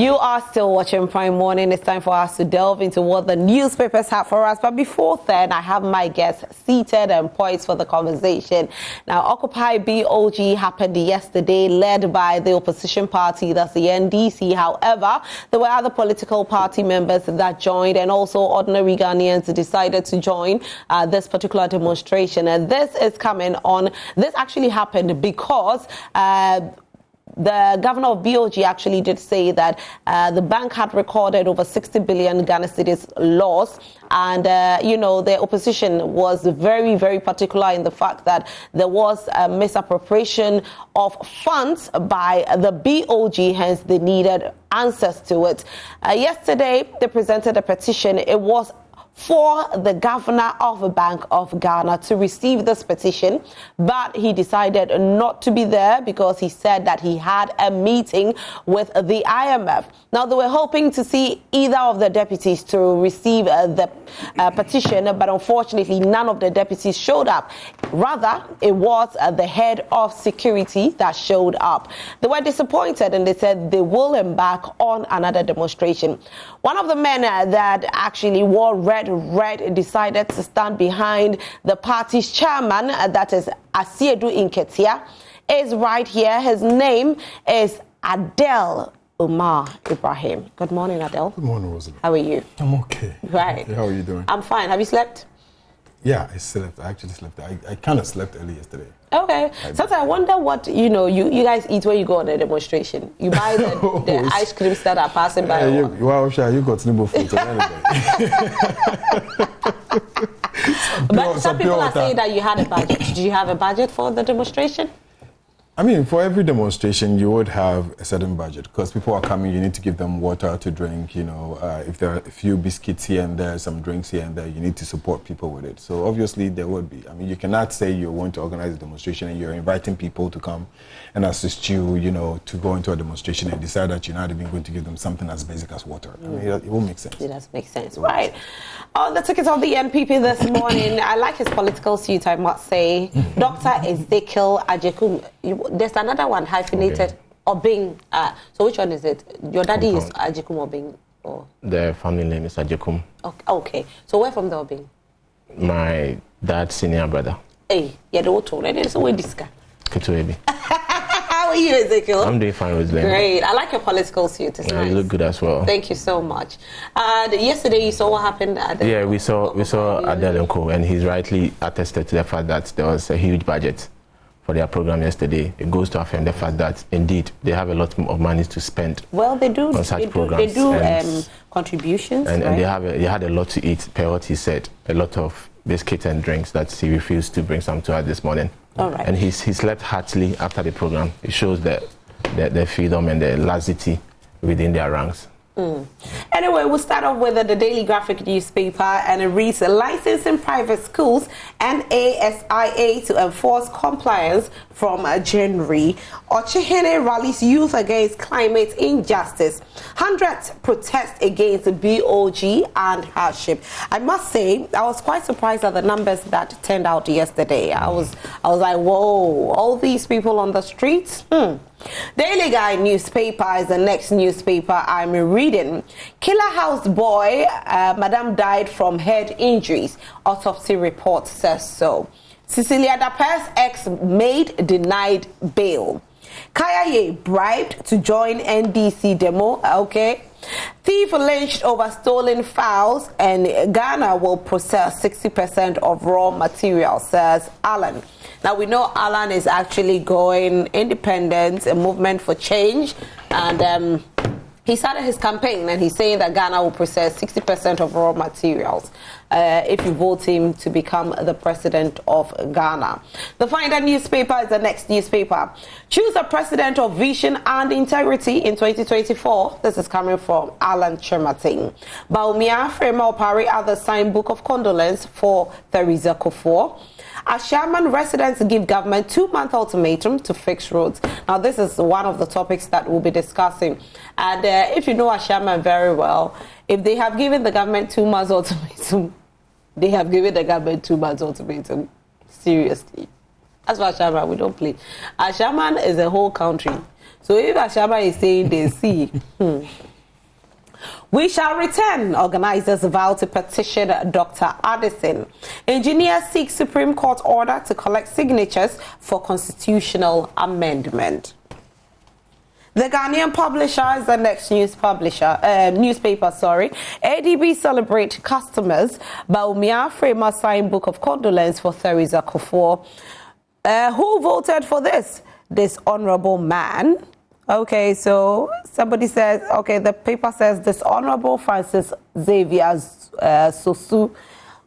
You are still watching Prime Morning. It's time for us to delve into what the newspapers have for us. But before then, I have my guests seated and poised for the conversation. Now, Occupy BoG happened yesterday, led by the opposition party, that's the NDC. However, there were other political party members that joined, and also ordinary Ghanaians decided to join this particular demonstration. And this is coming on. This actually happened because the governor of BoG actually did say that the bank had recorded over 60 billion Ghana cedis loss. And, the opposition was very, very particular in the fact that there was a misappropriation of funds by the BoG, hence they needed answers to it. Yesterday, they presented a petition. It was for the governor of the Bank of Ghana to receive this petition, but he decided not to be there because he said that he had a meeting with the IMF. Now, they were hoping to see either of the deputies to receive the petition, but unfortunately, none of the deputies showed up. Rather, it was the head of security that showed up. They were disappointed and they said they will embark on another demonstration. One of the men that actually wore red decided to stand behind the party's chairman, that is Asiedu Inketia, is right here. His name is Adel Umar Ibrahim. Good morning, Adel. Good morning, Rosalie. How are you? I'm okay. Right. How are you doing? I'm fine. Have you slept? Yeah, I slept. I actually slept. I kind of slept early yesterday. Okay. Sometimes I wonder what, you guys eat when you go on a demonstration. You buy the ice creams that are passing by. You got Nibo food. But some people are saying that you had a budget. Did you have a budget for the demonstration? I mean, for every demonstration, you would have a certain budget because people are coming. You need to give them water to drink. If there are a few biscuits here and there, some drinks here and there, you need to support people with it. So obviously there would be. I mean, you cannot say you want to organize a demonstration and you're inviting people to come and assist you, to go into a demonstration and decide that you're not even going to give them something as basic as water. I mean, it won't make sense. It does make sense, right? On the ticket of the NPP this morning, I like his political suit, I must say. Dr. Ezekiel Ajekum. There's another one, hyphenated, Obing. So which one is it? Your daddy is Ajekum Obing? Or? The family name is Ajekum. Okay. So where from the Obing? My dad's senior brother. Hey, yeah, the auto. So where this guy? Kituebi. How are you, Ezekiel? I'm doing fine with them. Great. I like your political suit. It's nice. You look good as well. Thank you so much. Yesterday you saw what happened at the... Yeah, we saw Adel & Co. and he's rightly attested to the fact that there was a huge budget for their program yesterday. It goes to affirm the fact that indeed they have a lot of money to spend. Well, they do. On such programs. They do contributions, and right? And they had a lot to eat, per what he said. A lot of biscuits and drinks that he refused to bring some to us this morning. All right. And he slept heartily after the program. It shows the freedom and the laxity within their ranks. Anyway, we'll start off with the Daily Graphic newspaper, and it reads, licensing private schools and ASIA to enforce compliance from January. Ochihene rallies youth against climate injustice. Hundreds protest against BoG and hardship. I must say, I was quite surprised at the numbers that turned out yesterday. I was like, whoa, all these people on the streets? Daily Guide newspaper is the next newspaper I'm reading. Killer house boy, madam died from head injuries. Autopsy report says so. Cecilia Daper's ex-maid denied bail. Kayaye bribed to join NDC demo. Okay. Thief lynched over stolen fowls, and Ghana will process 60% of raw material, says Alan. Now, we know Alan is actually going independent, a movement for change, and he started his campaign, and he's saying that Ghana will process 60% of raw materials if you vote him to become the president of Ghana. The Finder newspaper is the next newspaper. Choose a president of vision and integrity in 2024. This is coming from Alan Chemating. Baumia Frema Opari others sign book of condolence for Theresa Kufuor. Ashaman residents give government 2-month ultimatum to fix roads. Now, this is one of the topics that we'll be discussing. And if you know Ashaman very well, if they have given the government 2 months ultimatum, they have given the government 2 months ultimatum. Seriously. That's why Ashaman, we don't play. Ashaman is a whole country. So if Ashaman is saying they see, We shall return. Organizers vow to petition Dr. Addison. Engineers seek Supreme Court order to collect signatures for constitutional amendment. The Ghanaian publisher is the next newspaper. ADB celebrate customers. Baumia Frema signed book of condolence for Theresa Kufuor. Who voted for this honorable man? Okay, so somebody says, okay, the paper says this honorable Francis Xavier Sosu.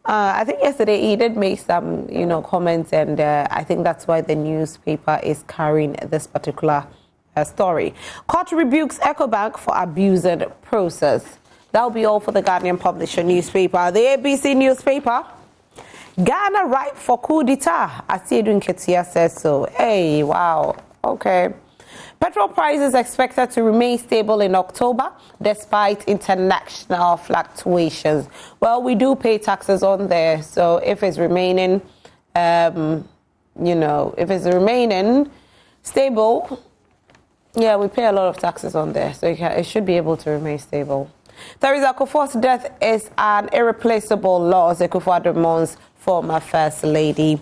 I think yesterday he did make some, comments, and I think that's why the newspaper is carrying this particular story. Court rebukes EcoBank for abusing process. That'll be all for the Ghanaian publisher newspaper. The ABC newspaper. Ghana ripe for coup d'etat. Asiedu Nketia says so. Hey, wow. Okay. Petrol prices expected to remain stable in October despite international fluctuations. Well, we do pay taxes on there, so if it's remaining, if it's remaining stable, yeah, we pay a lot of taxes on there, so it should be able to remain stable. Theresa Kufuor's death is an irreplaceable loss, Akufo-Addo's former First Lady.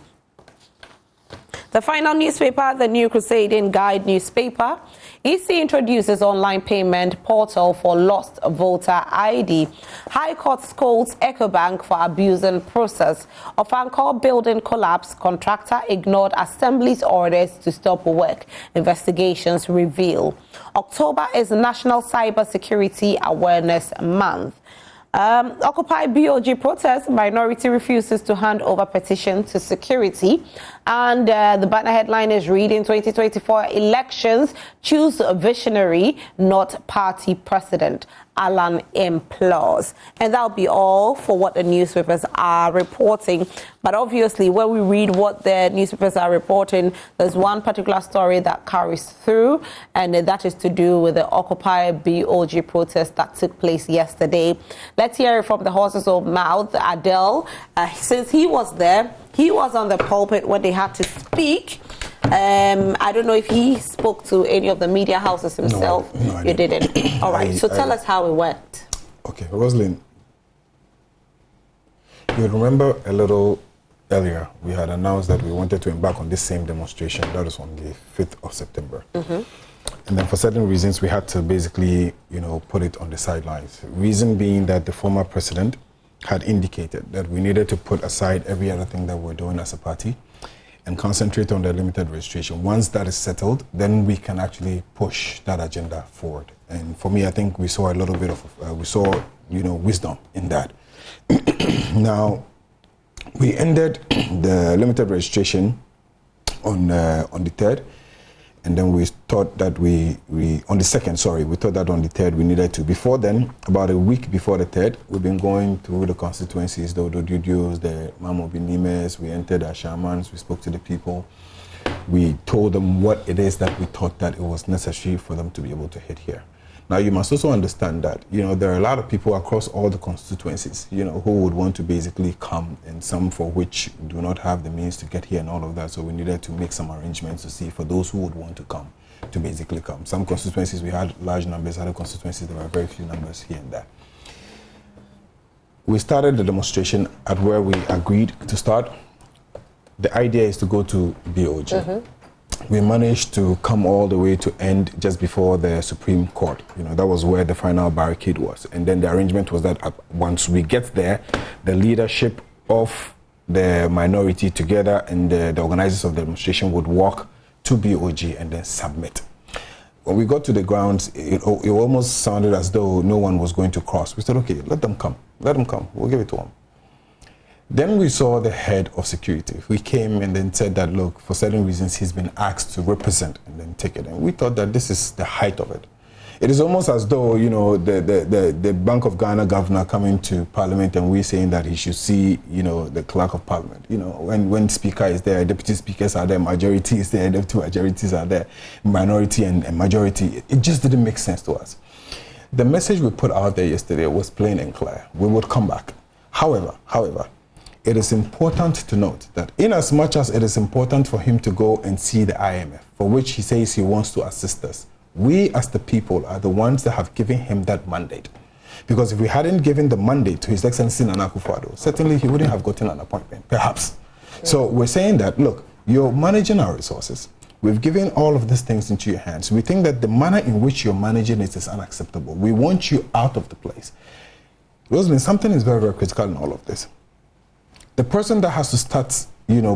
The final newspaper, the New Crusading Guide newspaper. EC introduces online payment portal for lost voter ID. High Court scolds EcoBank for abusing process. Ofankor building collapse. Contractor ignored Assembly's orders to stop work. Investigations reveal. October is National Cybersecurity Awareness Month. Occupy BoG protest. Minority refuses to hand over petition to security. And the banner headline is reading 2024 elections. Choose a visionary, not party president. Alan implores. And that'll be all for what the newspapers are reporting. But obviously, when we read what the newspapers are reporting, there's one particular story that carries through, and that is to do with the Occupy BoG protest that took place yesterday. Let's hear it from the horse's own mouth. Adele, since he was there, he was on the pulpit when they had to speak. I don't know if he spoke to any of the media houses himself. No, you didn't. All right, so tell us how it went. Okay, Rosalind, you remember a little earlier, we had announced that we wanted to embark on this same demonstration. That was on the 5th of September. Mm-hmm. And then for certain reasons, we had to basically, put it on the sidelines. Reason being that the former president had indicated that we needed to put aside every other thing that we're doing as a party and concentrate on the limited registration. Once that is settled, then we can actually push that agenda forward. And for me, I think we saw a little bit of, wisdom in that. Now, we ended the limited registration on the 3rd. And then we thought that we thought that on the 3rd we needed to. Before then, about a week before the 3rd, we've been going through the constituencies, the Ododudios, the Mamobinimes, we entered our shamans, we spoke to the people. We told them what it is that we thought that it was necessary for them to be able to hit here. Now, you must also understand that, there are a lot of people across all the constituencies, who would want to basically come, and some for which do not have the means to get here and all of that. So we needed to make some arrangements to see for those who would want to come, to basically come. Some constituencies, we had large numbers. Other constituencies, there were very few numbers here and there. We started the demonstration at where we agreed to start. The idea is to go to BoG. Mm-hmm. We managed to come all the way to end just before the Supreme Court. That was where the final barricade was. And then the arrangement was that once we get there, the leadership of the minority together and the organizers of the demonstration would walk to BoG and then submit. When we got to the grounds, it almost sounded as though no one was going to cross. We said, okay, let them come. Let them come. We'll give it to them. Then we saw the head of security. We came and then said that, look, for certain reasons, he's been asked to represent and then take it. And we thought that this is the height of it. It is almost as though, the Bank of Ghana governor coming to Parliament and we saying that he should see, the clerk of Parliament. When speaker is there, deputy speakers are there, majority is there, deputy majorities are there, minority and majority. It just didn't make sense to us. The message we put out there yesterday was plain and clear. We would come back. However, it is important to note that in as much as it is important for him to go and see the IMF, for which he says he wants to assist us, we as the people are the ones that have given him that mandate. Because if we hadn't given the mandate to His Excellency Nana Akufo-Addo, certainly he wouldn't have gotten an appointment, perhaps. So we're saying that, look, you're managing our resources. We've given all of these things into your hands. We think that the manner in which you're managing it is unacceptable. We want you out of the place. Rosalind, something is very, very critical in all of this. The person that has to start,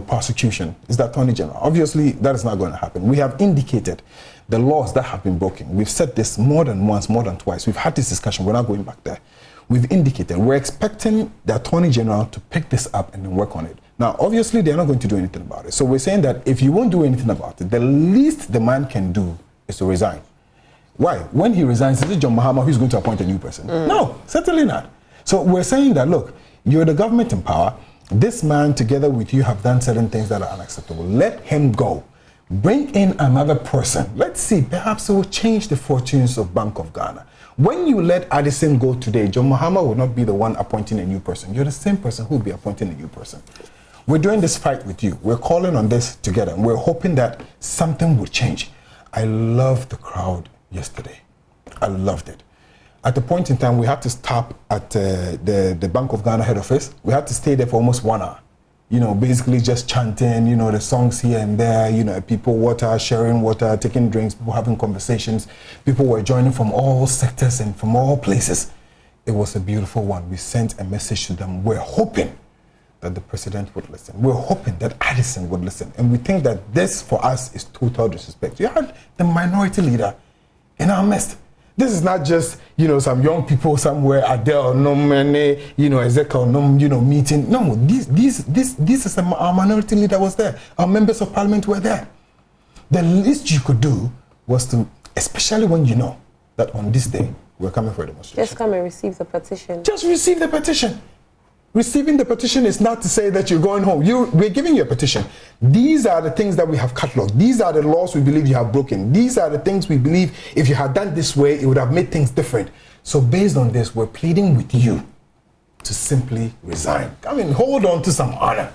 prosecution is the Attorney General. Obviously, that is not going to happen. We have indicated the laws that have been broken. We've said this more than once, more than twice. We've had this discussion. We're not going back there. We've indicated. We're expecting the Attorney General to pick this up and then work on it. Now, obviously, they're not going to do anything about it. So we're saying that if you won't do anything about it, the least the man can do is to resign. Why? When he resigns, is it John Mahama who's going to appoint a new person? No, certainly not. So we're saying that, look, you're the government in power. This man, together with you, have done certain things that are unacceptable. Let him go. Bring in another person. Let's see, perhaps it will change the fortunes of Bank of Ghana. When you let Addison go today, John Mahama will not be the one appointing a new person. You're the same person who will be appointing a new person. We're doing this fight with you. We're calling on this together. And we're hoping that something will change. I loved the crowd yesterday. I loved it. At the point in time, we had to stop at the Bank of Ghana head office. We had to stay there for almost 1 hour. Basically just chanting, the songs here and there, people sharing water, taking drinks, people having conversations. People were joining from all sectors and from all places. It was a beautiful one. We sent a message to them. We're hoping that the president would listen. We're hoping that Addison would listen. And we think that this, for us, is total disrespect. You had the minority leader in our midst. This is not just, some young people somewhere, Adele, Ezekiel, meeting. No, this is our minority leader was there. Our members of parliament were there. The least you could do was to, especially when you know that on this day, we're coming for a demonstration. Just come and receive the petition. Just receive the petition. Receiving the petition is not to say that you're going home. We're giving you a petition. These are the things that we have catalogued. These are the laws we believe you have broken. These are the things we believe if you had done this way, it would have made things different. So based on this, we're pleading with you to simply resign. Hold on to some honor.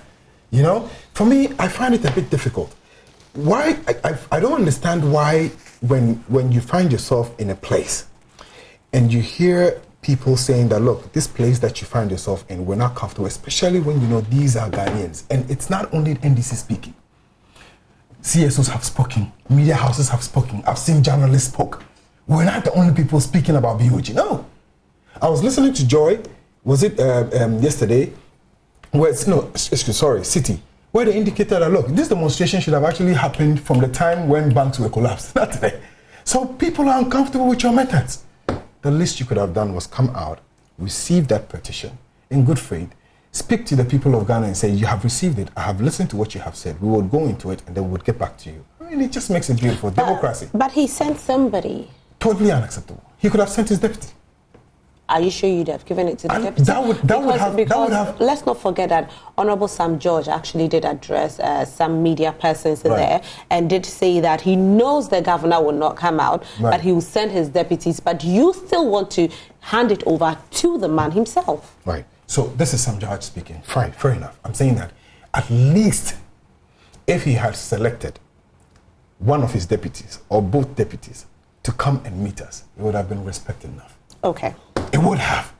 For me, I find it a bit difficult. Why? I don't understand why when you find yourself in a place and you hear people saying that, look, this place that you find yourself in, we're not comfortable, especially when these are Ghanaians. And it's not only NDC speaking. CSOs have spoken, media houses have spoken, I've seen journalists spoke. We're not the only people speaking about BoG. No. I was listening to Joy, was it yesterday? City, where they indicated that, look, this demonstration should have actually happened from the time when banks were collapsed, not today. So people are uncomfortable with your methods. The least you could have done was come out, receive that petition in good faith, speak to the people of Ghana and say, you have received it, I have listened to what you have said, we will go into it and then we'll get back to you. It just makes it beautiful. Democracy. But he sent somebody. Totally unacceptable. He could have sent his deputy. Are you sure you'd have given it to the deputy? That would have. Let's not forget that Honorable Sam George actually did address some media persons there and did say that he knows the governor will not come out, but he will send his deputies. But you still want to hand it over to the man himself. Right. So this is Sam George speaking. Fine, fair enough. I'm saying that at least if he had selected one of his deputies or both deputies to come and meet us, it would have been respect enough. Okay. It would have.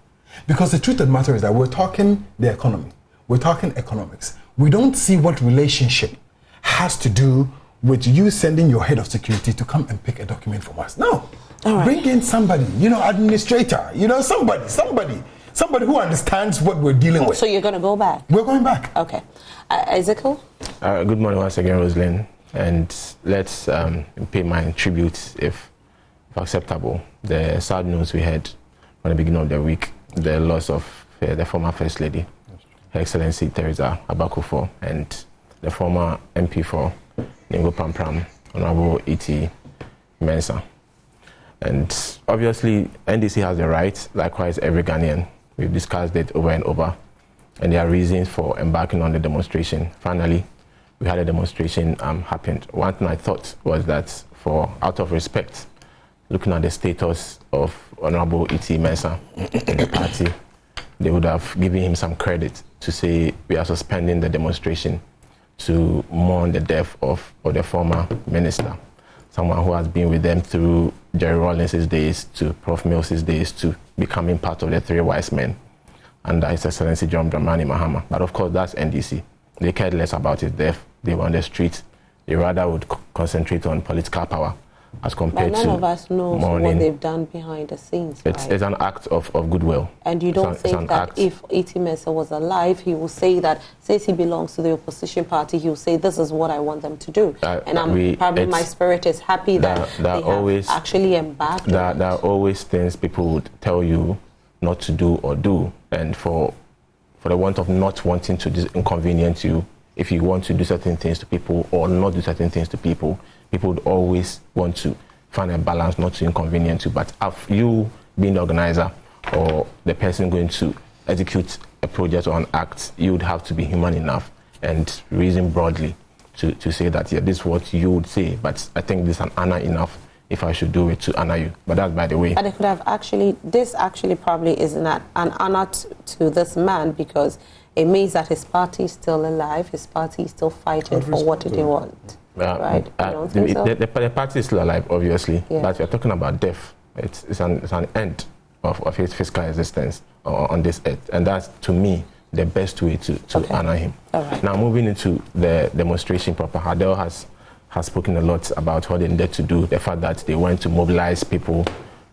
Because the truth of the matter is that we're talking the economy. We're talking economics. We don't see what relationship has to do with you sending your head of security to come and pick a document from us. No. All right. Bring in somebody, administrator, somebody who understands what we're dealing with. So you're going to go back? We're going back. Okay. Ezekiel? Good morning once again, Rosalind. And let's pay my tribute, if acceptable. The sad news we had at the beginning of the week, the loss of the former First Lady, Her Excellency Teresa Abakufo, and the former MP for Ningo Pampram, Honorable E.T. Mensah. And obviously, NDC has the right, likewise every Ghanaian. We've discussed it over and over, and there are reasons for embarking on the demonstration. Finally, we had a demonstration happened. One thing I thought was that out of respect, looking at the status of Honorable E.T. Mensah in the party, they would have given him some credit to say we are suspending the demonstration to mourn the death of the former minister, someone who has been with them through Jerry Rawlings' days to Prof. Mills's days to becoming part of the three wise men under His Excellency John Dramani Mahama. But of course, that's NDC. They cared less about his death. They were on the streets. They rather would concentrate on political power as compared to But none of us knows mourning. what they've done behind the scenes. It's an act of goodwill. And you don't think that if E.T. Mercer was alive, he will say that, since he belongs to the opposition party, he will say, this is what I want them to do. And probably my spirit is happy that they have actually embarked on it. There are always things people would tell you not to do or do. And for the want of not wanting to inconvenience you, if you want to do certain things to people or not do certain things to people, people would always want to find a balance not to inconvenience you. But if you being the organizer or the person going to execute a project or an act, you would have to be human enough and reason broadly to say that, yeah, this is what you would say. But I think this is an honor enough if I should do it to honor you. But that's by the way. And it could have this probably is not an honor to this man, because it means that his party is still alive, his party is still fighting for what they want. Right? The party is still alive, obviously, but we're talking about death. It's an end of his physical existence on this earth, and that's, to me, the best way to honor him. Right. Now, moving into the demonstration proper, Adele has spoken a lot about what they needed to do, the fact that they went to mobilize people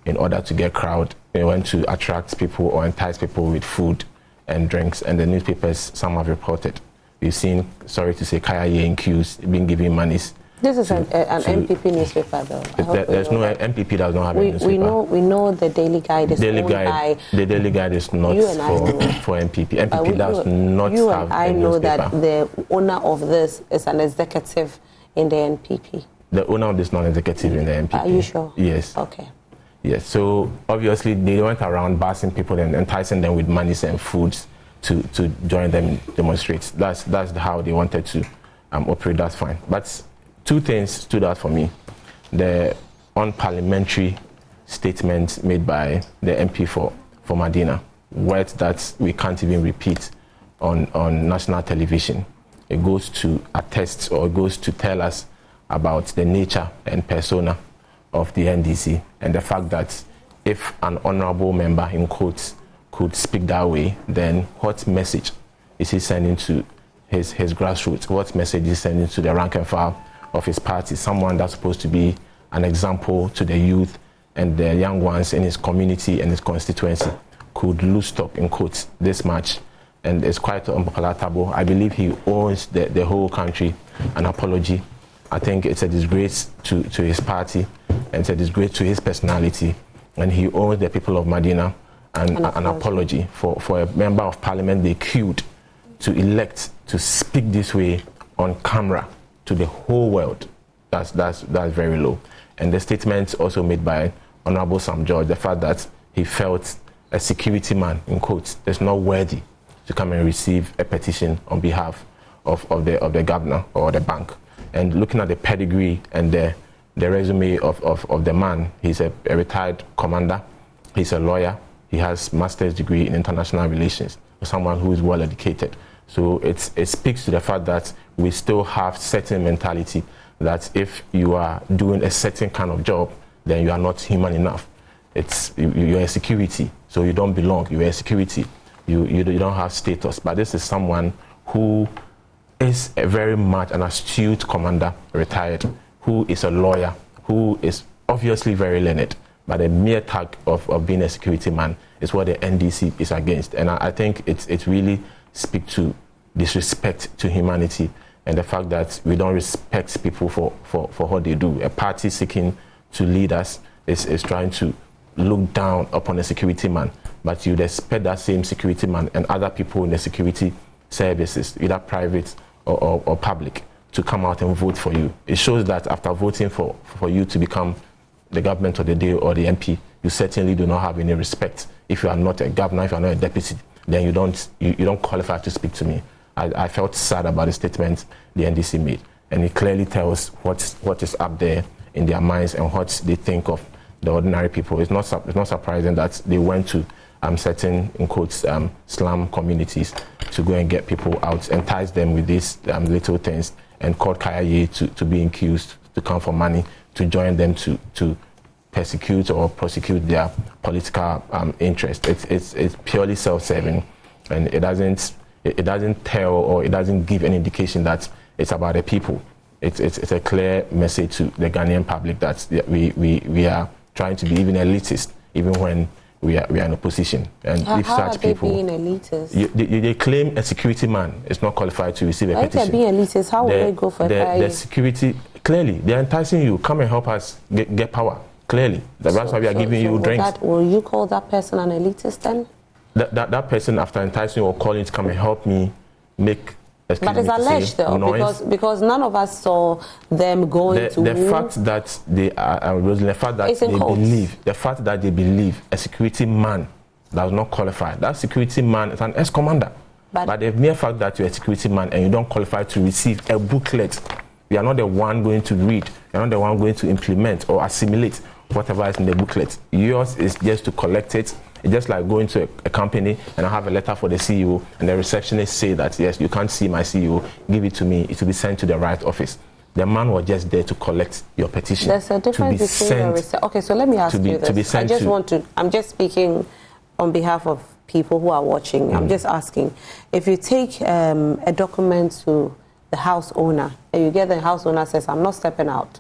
in order to get crowd. They went to attract people or entice people with food and drinks, and the newspapers, some have reported. We've seen, sorry to say, Kaya in queues being given monies. This is an MPP newspaper, though. There's no MPP that does not have a newspaper. We know the Daily Guide is owned by... The Daily Guide is not for MPP. MPP does not have a newspaper. You and I know that the owner of this is an executive in the NPP. The owner of this non-executive in the NPP. Are you sure? Yes. Okay. Yes. So obviously they went around busing people and enticing them with monies and foods to join them in demonstrates. That's how they wanted to operate. That's fine. But two things stood out for me: the unparliamentary statement made by the MP for Madina, words that we can't even repeat on national television. It goes to attest, or it goes to tell us about the nature and persona of the NDC, and the fact that if an honorable member, in quotes, could speak that way, then what message is he sending to his grassroots? What message is he sending to the rank and file of his party? Someone that's supposed to be an example to the youth and the young ones in his community and his constituency could lose stock, in quotes, this much. And it's quite unpalatable. I believe he owes the whole country an apology. I think it's a disgrace to his party, and it's a disgrace to his personality. And he owes the people of Madina an apology for a member of parliament they queued to elect to speak this way on camera to the whole world. That's very low. And the statement also made by Honorable Sam George, the fact that he felt a security man, in quotes, is not worthy to come and receive a petition on behalf of the governor or the bank. And looking at the pedigree and the resume of the man, he's a retired commander, he's a lawyer, he has master's degree in international relations, someone who is well educated. So it speaks to the fact that we still have certain mentality that if you are doing a certain kind of job, then you are not human enough. You're a security, so you don't belong, you're a security. You don't have status. But this is someone who is very much an astute commander, retired, who is a lawyer, who is obviously very learned. But the mere tag of being a security man is what the NDC is against. And I think it really speaks to disrespect to humanity and the fact that we don't respect people for what they do. A party seeking to lead us is trying to look down upon a security man, but you'd expect that same security man and other people in the security services, either private or public, to come out and vote for you. It shows that after voting for you to become the government of the day or the MP, you certainly do not have any respect. If you are not a governor, if you are not a deputy, then you don't qualify to speak to me. I felt sad about the statement the NDC made, and it clearly tells what is up there in their minds and what they think of the ordinary people. It's not surprising that they went to certain, in quotes, slum communities to go and get people out, entice them with these little things, and called Kaya to be accused, to come for money, to join them to persecute or prosecute their political interest. It's purely self-serving, and it doesn't tell or it doesn't give any indication that it's about the people. It's a clear message to the Ghanaian public that we are trying to be even elitist, even when we are in opposition. And if such people, being elitist? They claim a security man is not qualified to receive a petition. If they're being elitist, how will they go for the security? Clearly, they're enticing you. Come and help us get power. Clearly, that's why we are giving you drinks. Will you call that person an elitist then? That person, after enticing you or calling to come and help me make. But it's alleged though, because none of us saw them going to. The fact that they are, the fact that they believe a security man does not qualify. That security man is an ex-commander. But the mere fact that you're a security man and you don't qualify to receive a booklet, you are not the one going to read. You're not the one going to implement or assimilate whatever is in the booklet. Yours is just to collect it. It's just like going to a company and I have a letter for the CEO and the receptionist say that, yes, you can't see my CEO, give it to me, it will be sent to the right office. The man was just there to collect your petition. There's a difference between okay, so let me ask you this. I'm just speaking on behalf of people who are watching. I'm just asking, if you take a document to the house owner and you get the house owner says, I'm not stepping out,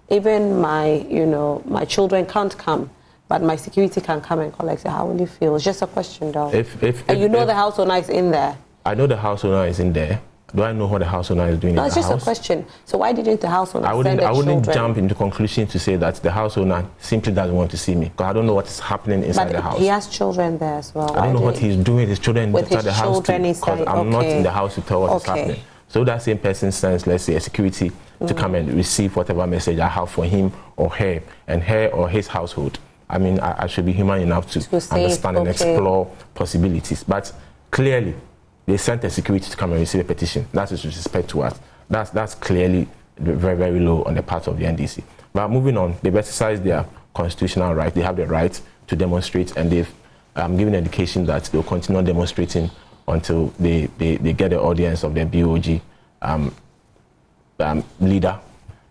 even my children can't come, but my security can come and collect it. How will you feel? It's just a question, though. The house owner is in there. I know the house owner is in there. Do I know what the house owner is doing in the house? No, it's just a question. So why didn't the house owner send the children? I wouldn't jump into conclusion to say that the house owner simply doesn't want to see me, because I don't know what is happening inside the house. He has children there as well. I don't know what he's doing with his children inside the house, because I'm not in the house to tell what is happening. So that same person sends, let's say, a security to come and receive whatever message I have for him or her and her or his household. I mean, I should be human enough to understand and explore possibilities. But clearly, they sent a security to come and receive a petition. That is with respect to us. That's clearly very, very low on the part of the NDC. But moving on, they've exercised their constitutional right. They have the right to demonstrate, and they've given indication that they'll continue demonstrating until they get the audience of the BoG leader.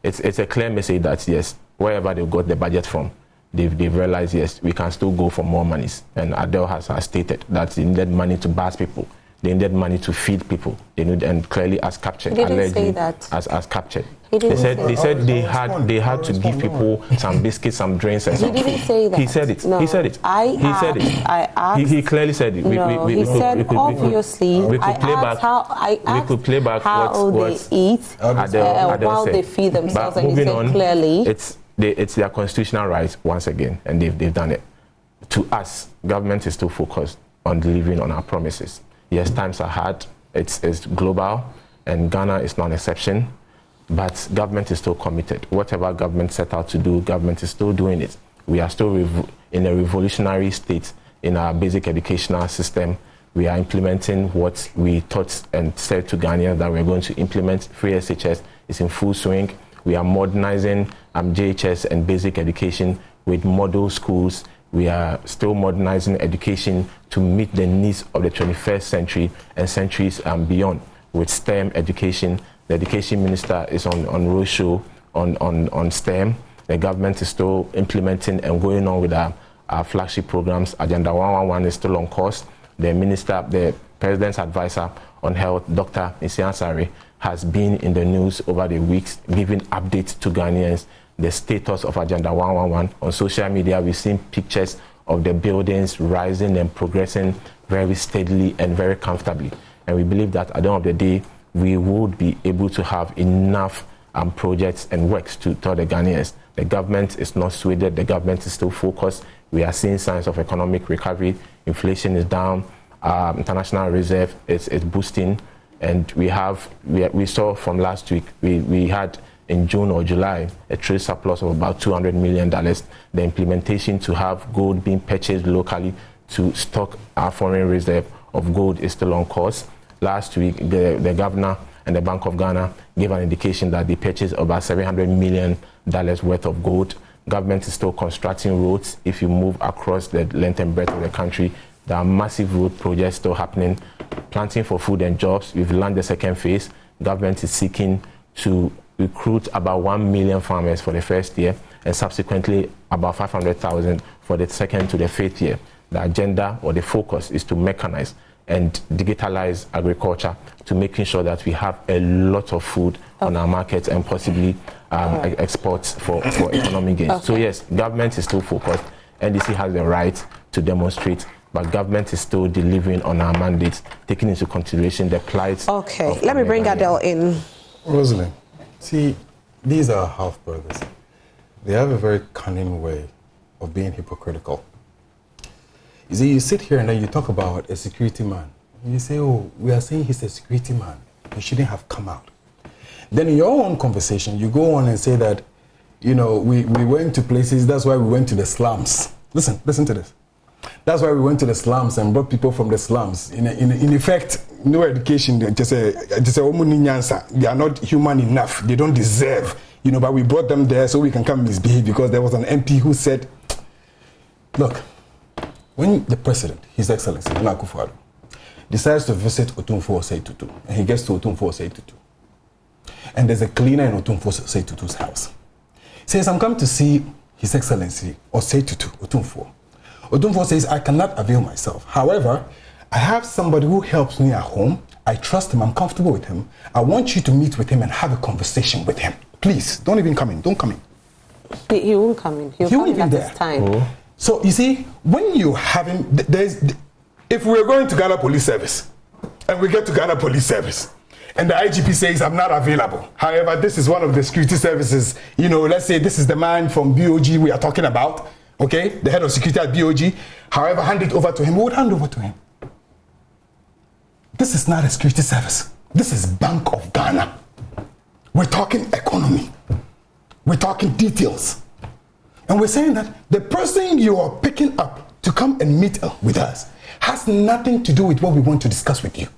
It's a clear message that, yes, wherever they got the budget from, they've realized, yes, we can still go for more monies. And Adele has stated that they needed money to bus people. They needed money to feed people. They need, and clearly as captured. He didn't say that. As captured. They said they had to give people some biscuits, some drinks, and something. He didn't say that. He said it. No, he said it. I asked. He clearly said it. He said obviously. We could play back how what they eat while they feed themselves, and he said clearly. It's their constitutional right once again, and they've done it. To us, government is still focused on delivering on our promises. Yes, times are hard. It's global, and Ghana is not an exception. But government is still committed. Whatever government set out to do, government is still doing it. We are still in a revolutionary state in our basic educational system. We are implementing what we taught and said to Ghanaians that we're going to implement. Free SHS is in full swing. We are modernizing JHS and basic education with model schools. We are still modernizing education to meet the needs of the 21st century and centuries beyond with STEM education. The education minister is on roadshow on STEM. The government is still implementing and going on with our flagship programs. Agenda 111 is still on course. The president's advisor on health, Dr. Isian Sari, has been in the news over the weeks, giving updates to Ghanaians, the status of Agenda 111. On social media, we've seen pictures of the buildings rising and progressing very steadily and very comfortably. And we believe that at the end of the day, we would be able to have enough projects and works to tell the Ghanaians. The government is not swayed, the government is still focused. We are seeing signs of economic recovery. Inflation is down. International reserve is boosting. And we saw from last week, we had in June or July a trade surplus of about $200 million. The implementation to have gold being purchased locally to stock our foreign reserve of gold is still on course. Last week, the governor and the Bank of Ghana gave an indication that they purchased about $700 million worth of gold. Government is still constructing roads. If you move across the length and breadth of the country, there are massive road projects still happening. Planting for food and jobs, we've launched the second phase. Government is seeking to recruit about 1 million farmers for the first year. and subsequently about 500,000 for the second to the fifth year. The agenda or the focus is to mechanize and digitalize agriculture, to making sure that we have a lot of food on our markets and possibly exports for economic gains. So yes, government is still focused. NDC has the right to demonstrate, but government is still delivering on our mandates, taking into consideration the plight. Okay, let me bring Adele in. Rosalind, see, these are half brothers. They have a very cunning way of being hypocritical. You see, you sit here and then you talk about a security man. And you say, oh, we are saying he's a security man. He shouldn't have come out. Then in your own conversation, you go on and say that, you know, we went to places, that's why we went to the slums. Listen to this. That's why we went to the slums and brought people from the slums. In effect, no education, just a they are not human enough. They don't deserve, you know, but we brought them there so we can come misbehave, because there was an MP who said, look, when the president, His Excellency, Nana Akufo-Addo, decides to visit Otumfuo Osei Tutu, and he gets to Otumfuo Osei Tutu, and there's a cleaner in Otumfuo Osei Tutu's house, says, I'm coming to see His Excellency Osei Tutu, Otumfuo. Otumfuo says, I cannot avail myself. However, I have somebody who helps me at home. I trust him. I'm comfortable with him. I want you to meet with him and have a conversation with him. Please, don't even come in. Don't come in. He won't come in. He'll come in at this time. Oh. So, you see, when you're having, if we're going to Ghana Police Service, and we get to Ghana Police Service, and the IGP says, I'm not available. However, this is one of the security services, you know, let's say this is the man from BoG we are talking about, okay, the head of security at BoG. However, hand it over to him. We would hand over to him. This is not a security service. This is Bank of Ghana. We're talking economy. We're talking details. And we're saying that the person you are picking up to come and meet with us has nothing to do with what we want to discuss with you.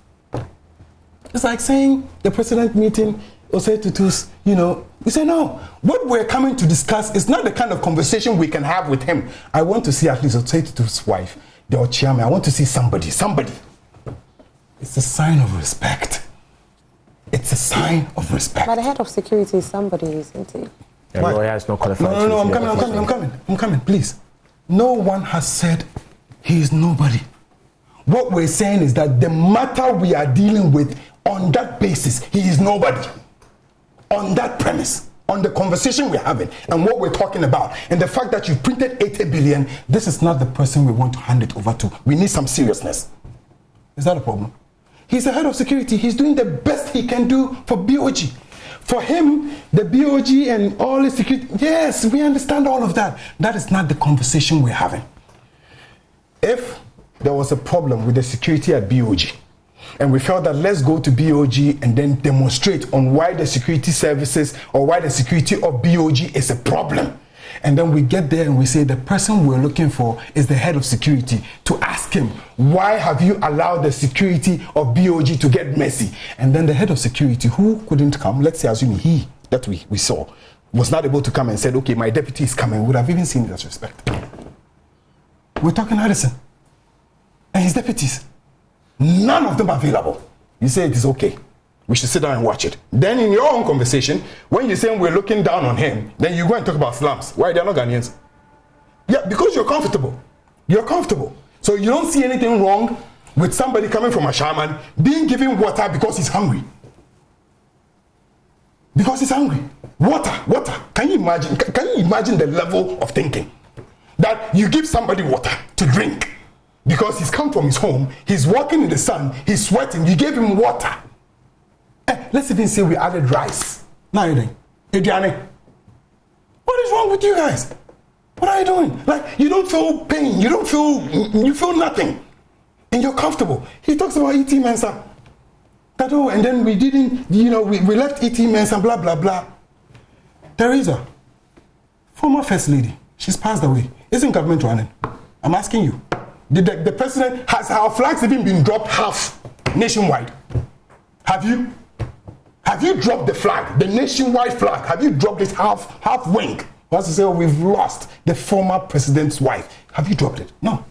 It's like saying the president meeting Osei Tutu's, you know, we say no. What we're coming to discuss is not the kind of conversation we can have with him. I want to see at least Osei Tutu's wife, the chairman. I want to see somebody. It's a sign of respect. It's a sign of respect. But the head of security is somebody, isn't he? The lawyer is not qualified. No, I'm coming, please. No one has said he is nobody. What we're saying is that the matter we are dealing with, on that basis, he is nobody. On that premise, on the conversation we're having, and what we're talking about, and the fact that you printed 80 billion, this is not the person we want to hand it over to. We need some seriousness. Is that a problem? He's the head of security. He's doing the best he can do for BoG. For him, the BoG and all the security, yes, we understand all of that. That is not the conversation we're having. If there was a problem with the security at BoG, and we felt that let's go to BoG and then demonstrate on why the security services or why the security of BoG is a problem. And then we get there and we say the person we're looking for is the head of security, to ask him, why have you allowed the security of BoG to get messy? And then the head of security, who couldn't come, let's say assuming he that we saw was not able to come and said, okay, my deputy is coming, would have even seen it as respect. We're talking Addison and his deputies. None of them are available. You say it is okay. We should sit down and watch it. Then in your own conversation, when you say we're looking down on him, then you go and talk about slums. Why? They're not Ghanaians. Yeah, because you're comfortable. You're comfortable. So you don't see anything wrong with somebody coming from a shaman being given water because he's hungry. Because he's hungry. Water. Can you imagine the level of thinking? That you give somebody water to drink because he's come from his home, he's walking in the sun, he's sweating, you gave him water. Let's even say we added rice. Now you're doing, Adriane, what is wrong with you guys? What are you doing? Like, you don't feel pain, you feel nothing. And you're comfortable. He talks about E.T. Mensah. That, oh, and then we didn't, we left E.T. Mensah, blah, blah, blah. Teresa, former first lady, she's passed away. Isn't government running? I'm asking you. The president, has our flags even been dropped half nationwide? Have you? Have you dropped the flag, the nationwide flag? Have you dropped it half wing? That's to say, oh, we've lost the former president's wife. Have you dropped it? No.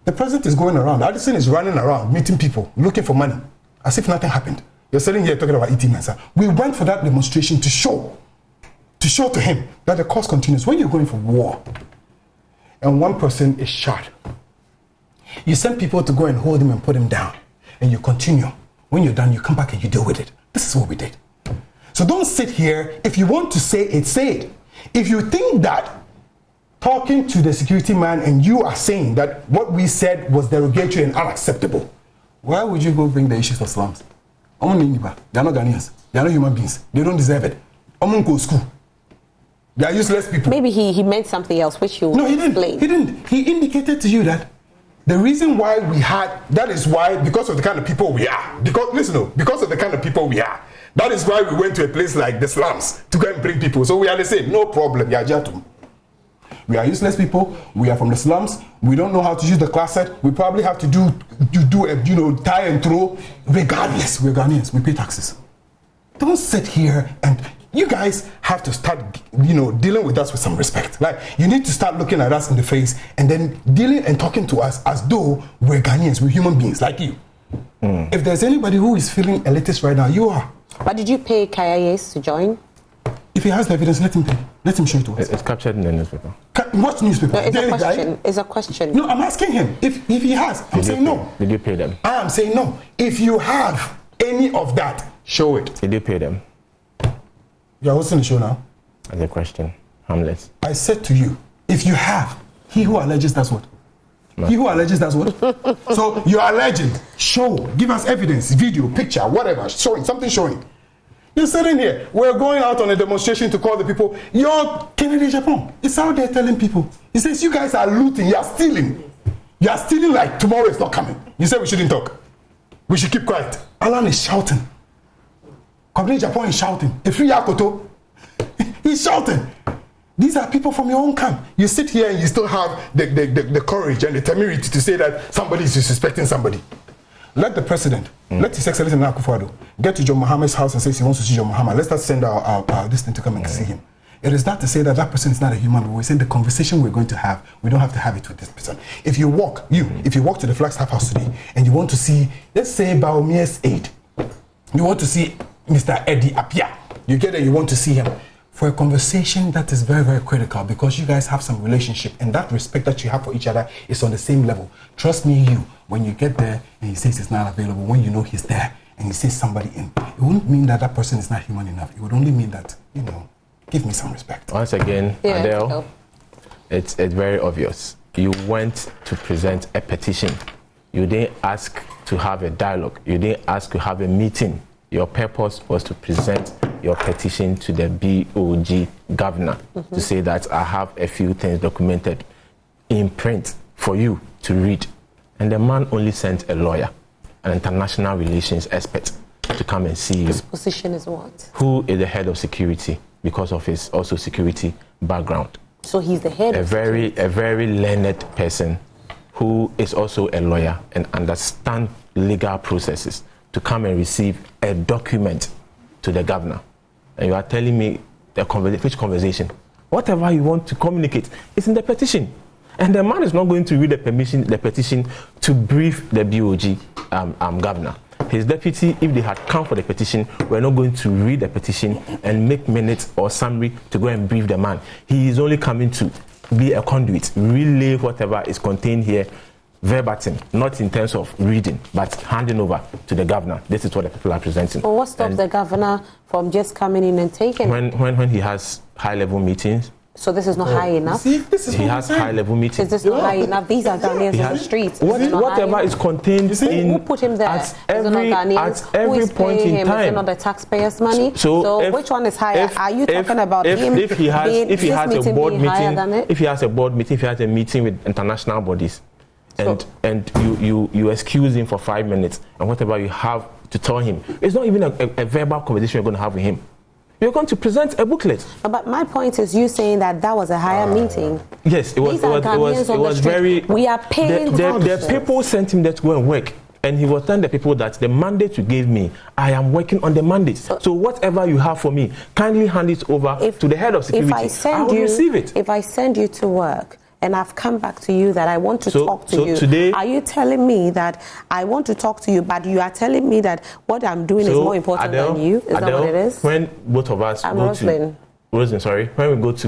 The president is going around. Addison is running around, meeting people, looking for money, as if nothing happened. You're sitting here talking about E.T. Mensah. We went for that demonstration to show to show to him that the cause continues. When you're going for war and one person is shot, you send people to go and hold him and put him down, and you continue. When you're done, you come back and you deal with it. This is what we did. So don't sit here. If you want to say it, say it. If you think that talking to the security man and you are saying that what we said was derogatory and unacceptable, why would you go bring the issues of slums? They are not Ghanaians. They are not human beings. They don't deserve it. Go school. They are useless people. Maybe he meant something else, which you No, he didn't. explain. He didn't. He indicated to you that the reason why we had, that is why, because of the kind of people we are. Because of the kind of people we are. That is why we went to a place like the slums to go and bring people. So we are the same. No problem. We are useless people. We are from the slums. We don't know how to use the class set. We probably have to do a, tie and throw. Regardless, we're Ghanaians. We pay taxes. Don't sit here and you guys have to start, dealing with us with some respect. Like, you need to start looking at us in the face and then dealing and talking to us as though we're Ghanaians, we're human beings like you. If there's anybody who is feeling elitist right now, you are. But did you pay KIAs to join? If he has the evidence, let him pay. Let him show it to us. It's captured in the newspaper. What newspaper? No, it's a question. No, I'm asking him. If he has, I'm saying no. Did you pay them? I am saying no. If you have any of that, show it. Did you pay them? You're hosting the show now? As a question, harmless. I said to you, if you have, he who alleges, that's what? No. He who alleges, that's what? So you're alleging. Show. Give us evidence, video, picture, whatever. Something showing. You're sitting here. We're going out on a demonstration to call the people. You're Kennedy Japan. It's out there telling people. He says, you guys are looting. You're stealing. You're stealing like tomorrow is not coming. You said we shouldn't talk. We should keep quiet. Alan is shouting. Kennedy Japan is shouting. Efri Yakoto, he's shouting. These are people from your own camp. You sit here and you still have the courage and the temerity to say that somebody is suspecting somebody. Let the president, let His Excellency Nana Akufo-Addo get to John Mohammed's house and say he wants to see John Mohammed. Let's not send our this thing to come and see him. It is not to say that that person is not a human being. We're saying the conversation we're going to have, we don't have to have it with this person. If you walk to the Flagstaff House today and you want to see, let's say, Baomia's aide, you want to see Mr. Eddie Apia, you get there, you want to see him. For a conversation that is very, very critical because you guys have some relationship and that respect that you have for each other is on the same level. Trust me, when you get there and he says it's not available, when you know he's there and he says somebody in, it wouldn't mean that that person is not human enough. It would only mean that, give me some respect. Once again, Adele, it's very obvious. You went to present a petition. You didn't ask to have a dialogue. You didn't ask to have a meeting. Your purpose was to present your petition to the BoG Governor to say that I have a few things documented in print for you to read. And the man only sent a lawyer, an international relations expert, to come and see you. His position is what? Who is the head of security because of his also security background. So he's the head of security. A very learned person who is also a lawyer and understands legal processes to come and receive a document to the governor. And you are telling me which conversation? Whatever you want to communicate is in the petition. And the man is not going to read the petition to brief the BoG governor. His deputy, if they had come for the petition, were not going to read the petition and make minutes or summary to go and brief the man. He is only coming to be a conduit, relay whatever is contained here verbatim, not in terms of reading, but handing over to the governor. This is what the people are presenting. Well, what stops the governor from just coming in and taking it? When he has high-level meetings. So this is not high enough? See, this is he has high-level meetings. Is this not high enough? These are Ghanaians on the streets. Whatever is contained in... Who put him there? At every point in time. Is it not the taxpayers' money? So which one is higher? Are you talking about him? If he has a board meeting, if he has a meeting with international bodies, and you excuse him for 5 minutes, and whatever you have to tell him, it's not even a verbal conversation you're going to have with him. You're going to present a booklet. But my point is, you saying that was a higher meeting. Yes, it was very. We are paying. The people sent him there to go and work, and he was telling the people that the mandate you gave me, I am working on the mandate. So whatever you have for me, kindly hand it over to the head of security. I will receive it. If I send you to work, and I've come back to you that I want to talk to you. Today, are you telling me that I want to talk to you, but you are telling me that what I'm doing is more important than you? Is that what it is? When both of us I'm Roslyn. Rosen, sorry, when we go to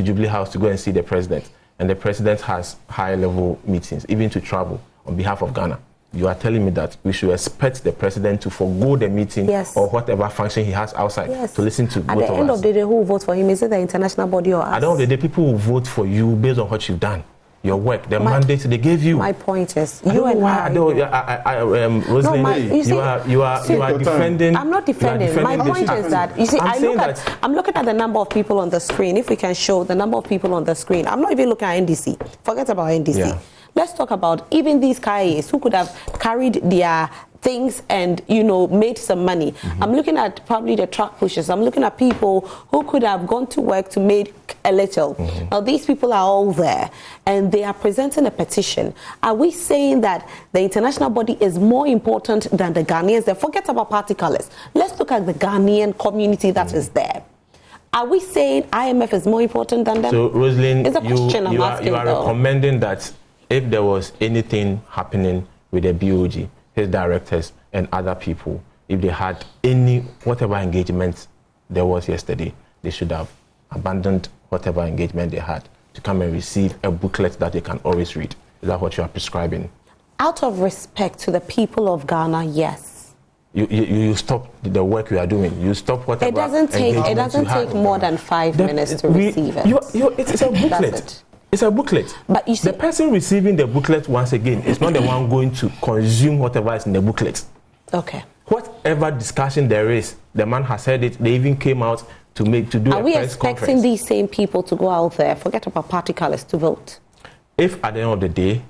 Jubilee House, to go and see the president, and the president has high-level meetings, even to travel on behalf of Ghana, you are telling me that we should expect the president to forego the meeting or whatever function he has outside to listen to both of us. At the end of the day, who will vote for him? Is it the international body or us? At the end of the day, people will vote for you based on what you've done. Your work, the mandate they gave you. My point is, you and Rosalie, you are defending. I'm not defending. My point is that, you see, I'm looking at the number of people on the screen. If we can show the number of people on the screen, I'm not even looking at NDC. Forget about NDC. Yeah. Let's talk about even these KIAs who could have carried their things and, you know, made some money. I'm looking at probably the truck pushers. I'm looking at people who could have gone to work to make a little. Now, these people are all there and they are presenting a petition. Are we saying that the international body is more important than the Ghanaians? They forget about party colors. Let's look at the Ghanaian community that is there. Are we saying IMF is more important than them? So, Rosalind, it's a question I'm asking, you are recommending that if there was anything happening with the BoG, his directors and other people, if they had any whatever engagement there was yesterday, they should have abandoned whatever engagement they had to come and receive a booklet that they can always read. Is that what you are prescribing? Out of respect to the people of Ghana, yes. You stop the work you are doing. You stop whatever. It doesn't take more than 5 minutes to receive it. It's a booklet. It's a booklet. But you see, the person receiving the booklet once again is not the one going to consume whatever is in the booklet. Okay. Whatever discussion there is, the man has said it. They even came out to do a press conference. Are we expecting these same people to go out there, forget about party colors, to vote? If at the end of the day,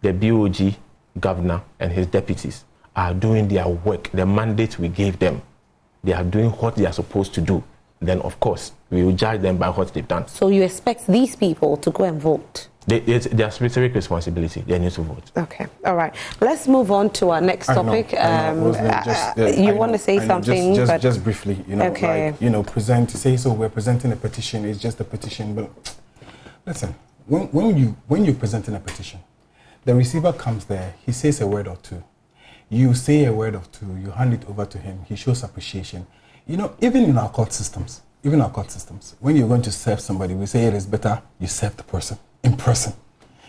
the BoG governor and his deputies are doing their work, the mandate we gave them, they are doing what they are supposed to do, then of course we will judge them by what they've done. So you expect these people to go and vote? It's their specific responsibility. They need to vote. Okay, all right. Let's move on to our next topic. You want to say something? Just briefly, you know, okay. Like, you know, we're presenting a petition. It's just a petition, but listen, when you're presenting a petition, the receiver comes there. He says a word or two. You say a word or two. You hand it over to him. He shows appreciation. You know, even in our court systems, when you're going to serve somebody, we say it is better you serve the person in person.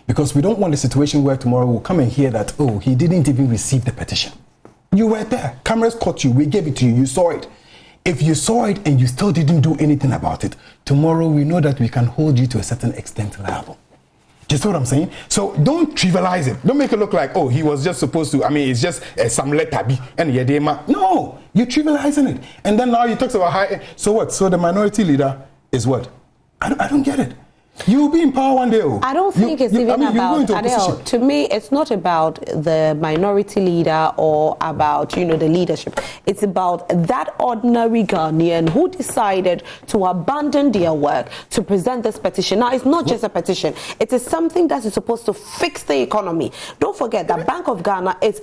Because we don't want a situation where tomorrow we'll come and hear that, oh, he didn't even receive the petition. You were there. Cameras caught you. We gave it to you. You saw it. If you saw it and you still didn't do anything about it, tomorrow we know that we can hold you to a certain extent liable. Do you see what I'm saying? So don't trivialize it. Don't make it look like, oh, he was just supposed to, it's just some letter B. And no, you're trivializing it. And then now you talk about high. So what? So the minority leader is what? I don't get it. You'll be in power one day. I don't think it's even about Adele. To me, it's not about the minority leader or about, the leadership. It's about that ordinary Ghanaian who decided to abandon their work to present this petition. Now, it's not just a petition. It is something that is supposed to fix the economy. Don't forget that Bank of Ghana is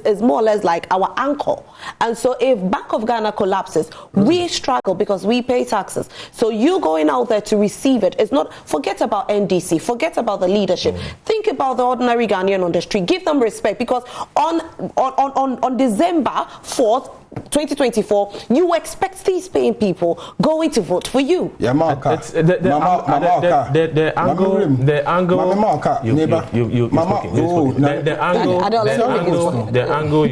is more or less like our anchor. And so if Bank of Ghana collapses, we struggle because we pay taxes. So you going out there to receive it, it's not, forget about NDC, forget about the leadership. Think about the ordinary Ghanaian on the street. Give them respect, because on December 4th, 2024, you expect these paying people going to vote for you. Yeah, the angle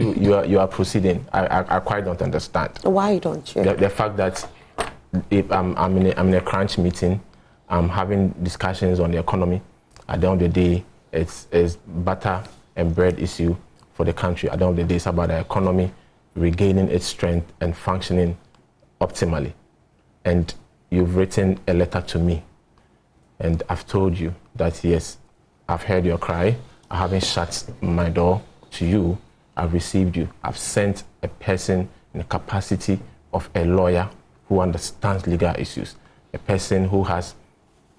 you are proceeding, I quite don't understand. Why don't you? The fact that if I'm in a crunch meeting, I'm having discussions on the economy. At the end of the day, it's butter and bread issue for the country. At the end of the day, it's about the economy regaining its strength and functioning optimally. And you've written a letter to me, and I've told you that yes, I've heard your cry. I haven't shut my door to you. I've received you. I've sent a person in the capacity of a lawyer who understands legal issues, a person who has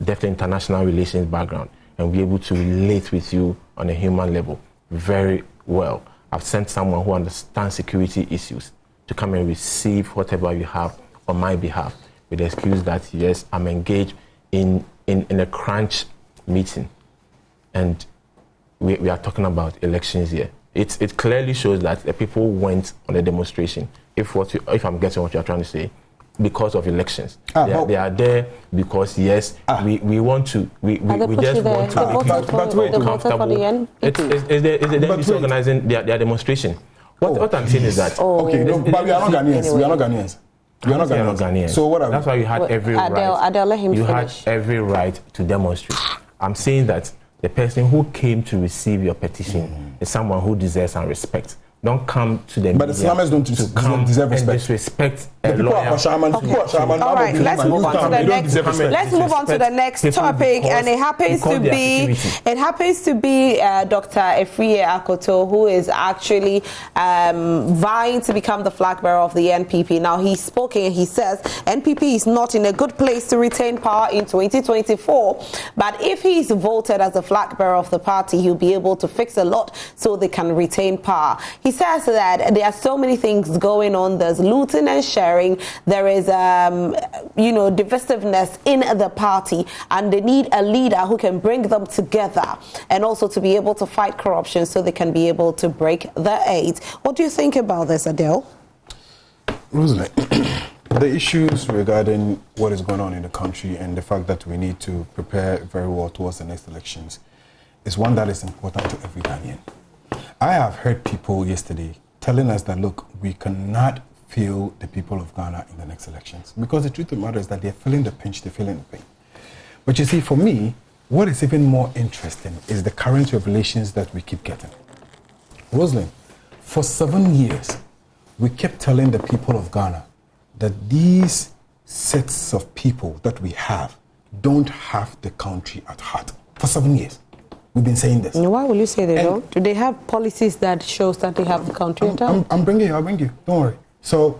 definitely international relations background and be able to relate with you on a human level very well. I've sent someone who understands security issues to come and receive whatever you have on my behalf, with the excuse that yes, I'm engaged in a crunch meeting, and we are talking about elections here. It clearly shows that the people went on a demonstration. If I'm getting what you're trying to say, because of elections. They are there because yes, we want to. We just want to. But wait, they voted for the NPP. Is the NPC organizing their demonstration? What I'm saying is that. Okay, no, but we are not Ghanaians. Anyway. We are not Ghanaians. We are not Ghanaians. So what are we? That's why you had every right. Adele, let him you finish. had every right to demonstrate. I'm saying that the person who came to receive your petition is someone who deserves our respect. Don't come to the But the Islamists don't deserve respect. And disrespect a People lawyer. are shaman. People are shaman. All right, let's move on to the next. Let's move on to the next topic, and it happens to be Dr. Efriye Akoto, who is actually vying to become the flag bearer of the NPP. Now he's spoken. He says NPP is not in a good place to retain power in 2024, but if he's voted as the flag bearer of the party, he'll be able to fix a lot so they can retain power. He says that there are so many things going on. There's looting and sharing. There is, divisiveness in the party, and they need a leader who can bring them together, and also to be able to fight corruption so they can be able to break the 8. What do you think about this, Adele? Rosalind, the issues regarding what is going on in the country and the fact that we need to prepare very well towards the next elections is one that is important to every Ghanaian. I have heard people yesterday telling us that, look, we cannot fail the people of Ghana in the next elections, because the truth of the matter is that they're feeling the pinch, they're feeling the pain. But you see, for me, what is even more interesting is the current revelations that we keep getting. Rosalind, for 7 years, we kept telling the people of Ghana that these sets of people that we have don't have the country at heart. For 7 years. We've been saying this. Why will you say they don't? Do they have policies that shows that they have the country at heart? I'll bring you. Don't worry. So,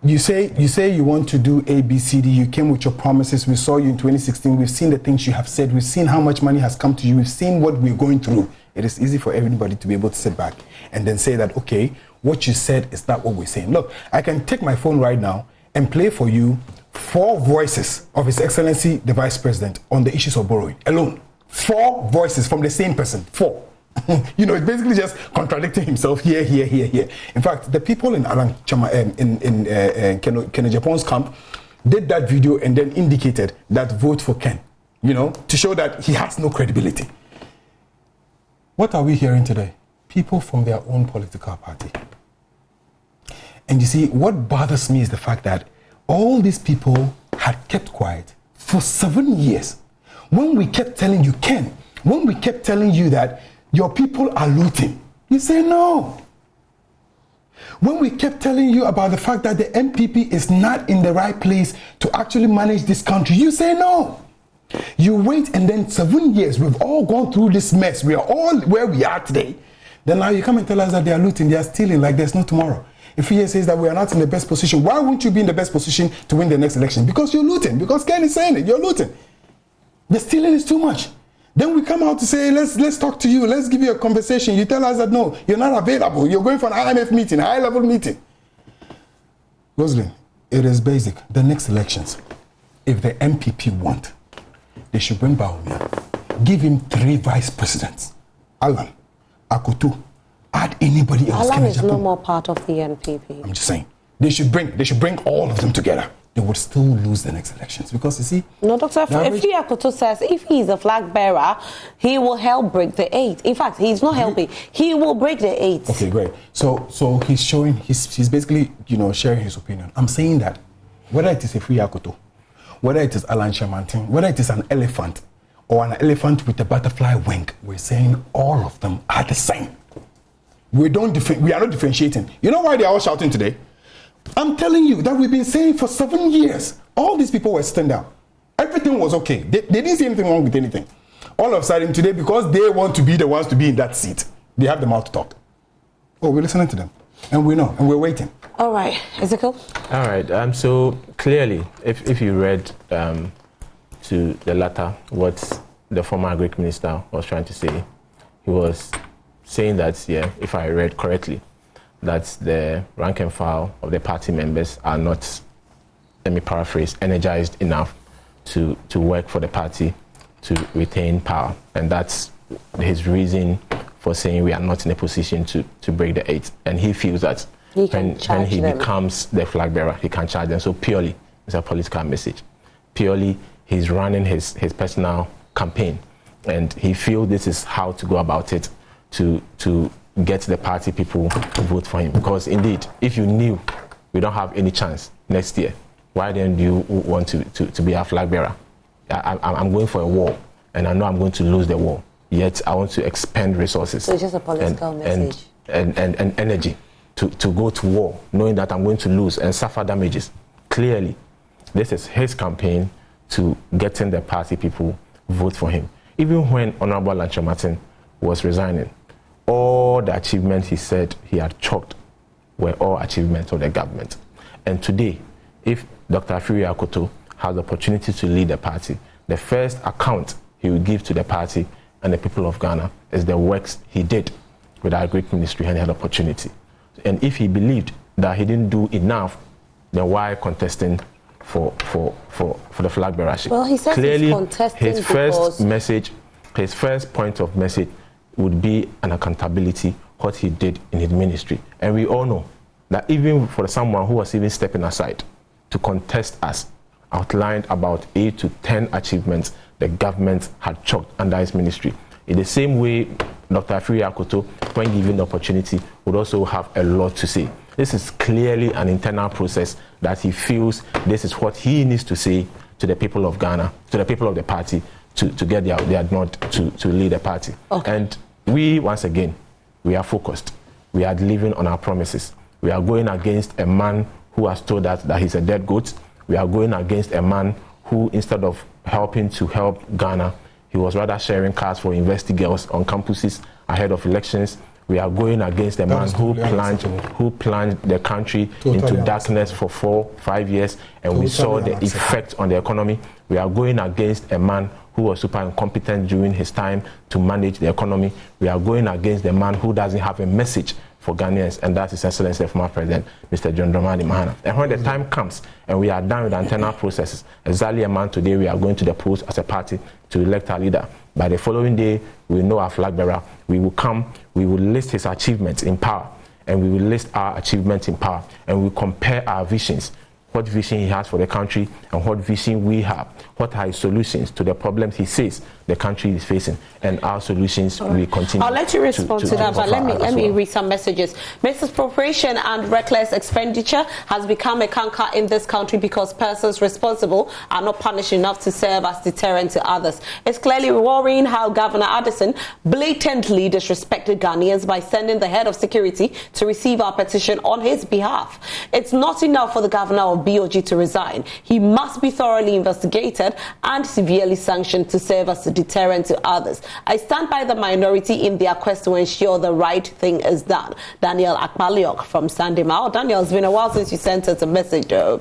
you say you want to do A, B, C, D. You came with your promises. We saw you in 2016. We've seen the things you have said. We've seen how much money has come to you. We've seen what we're going through. It is easy for everybody to be able to sit back and then say that, okay, what you said is not what we're saying. Look, I can take my phone right now and play for you 4 voices of His Excellency, the Vice President, on the issues of borrowing alone. 4 voices from the same person. 4. It's basically just contradicting himself here. In fact, the people in Alan Chama, Ken Japon's camp did that video and then indicated that vote for Ken, to show that he has no credibility. What are we hearing today? People from their own political party. And you see, what bothers me is the fact that all these people had kept quiet for 7 years. When we kept telling you, Ken, when we kept telling you that your people are looting, you say no. When we kept telling you about the fact that the MPP is not in the right place to actually manage this country, you say no. You wait, and then 7 years, we've all gone through this mess. We are all where we are today. Then now you come and tell us that they are looting, they are stealing like there's no tomorrow. If he says that we are not in the best position, why won't you be in the best position to win the next election? Because you're looting. Because Ken is saying it, you're looting. The stealing is too much. Then we come out to say, let's talk to you. Let's give you a conversation. You tell us that, no, you're not available. You're going for an IMF meeting, a high-level meeting. Rosalind, it is basic. The next elections, if the MPP want, they should bring Bawumia. Give him 3 vice presidents. Alan, Akoto, add anybody else. Alan is no more part of the NPP. I'm just saying. They should bring all of them together. They would still lose the next elections, because you see. No, Dr. Efriye Akoto says if he's a flag bearer, he will help break the 8. In fact, he's not helping. He will break the 8. Okay, great. So he's showing. He's basically sharing his opinion. I'm saying that whether it is Efriye Akoto, whether it is Alan Shamantin, whether it is an elephant or an elephant with a butterfly wing, we're saying all of them are the same. We are not differentiating. You know why they are all shouting today? I'm telling you that we've been saying for 7 years. All these people were standing down. Everything was okay. They didn't see anything wrong with anything. All of a sudden today, because they want to be the ones to be in that seat, they have the mouth to talk. Oh, we're listening to them. And we know. And we're waiting. All right. Ezekiel? All right. So clearly, if you read to the latter what the former Agric Minister was trying to say, he was saying that, if I read correctly, that the rank and file of the party members are not, let me paraphrase, energized enough to work for the party to retain power. And that's his reason for saying we are not in a position to break the 8. And he feels that when he becomes the flag bearer, he can charge them. So purely, it's a political message. Purely, he's running his personal campaign, and he feels this is how to go about it to get the party people to vote for him. Because indeed, if you knew we don't have any chance next year, why then do you want to be a flag bearer? I'm going for a war, and I know I'm going to lose the war. Yet I want to expend resources. So it's just a political message. And energy to go to war, knowing that I'm going to lose and suffer damages. Clearly, this is his campaign to getting the party people vote for him. Even when Honorable Lancho Martin was resigning, all the achievements he said he had chalked were all achievements of the government. And today, if Dr. Afiri Akoto has the opportunity to lead the party, the first account he will give to the party and the people of Ghana is the works he did with our great ministry and he had opportunity. And if he believed that he didn't do enough, then why contesting for the flag bearership? Well, he says clearly he's contesting his first point of message would be an accountability, what he did in his ministry. And we all know that even for someone who was even stepping aside to contest us, outlined about 8 to 10 achievements the government had chalked under his ministry. In the same way, Dr. Afiri Akoto, when given the opportunity, would also have a lot to say. This is clearly an internal process that he feels this is what he needs to say to the people of Ghana, to the people of the party, to get their nod to lead the party. Okay. And we, once again, we are focused. We are living on our promises. We are going against a man who has told us that he's a dead goat. We are going against a man who, instead of helping to help Ghana, he was rather sharing cars for university girls on campuses ahead of elections. We are going against a man who plunged the country into darkness for 4-5 years, and we saw the effect on the economy. We are going against a man who was super incompetent during his time to manage the economy. We are going against a man who doesn't have a message for Ghanaians, and that's His Excellency, former President, Mr. John Dramani Mahama. And when the time comes and we are done with the internal processes, exactly a month today, we are going to the polls as a party to elect our leader. By the following day, we know our flag bearer. We will come, we will list his achievements in power, and we will list our achievements in power, and we will compare our visions, what vision he has for the country and what vision we have, what are his solutions to the problems he says the country is facing, and our solutions will continue. I'll let you respond to that, but let me read some messages. Misappropriation and reckless expenditure has become a canker in this country because persons responsible are not punished enough to serve as deterrent to others. It's clearly worrying how Governor Addison blatantly disrespected Ghanaians by sending the head of security to receive our petition on his behalf. It's not enough for the governor of BoG to resign. He must be thoroughly investigated and severely sanctioned to serve as a deterrent to others. I stand by the minority in their quest to ensure the right thing is done. Daniel Akmaliok from Sandima. Daniel, it's been a while since you sent us a message though.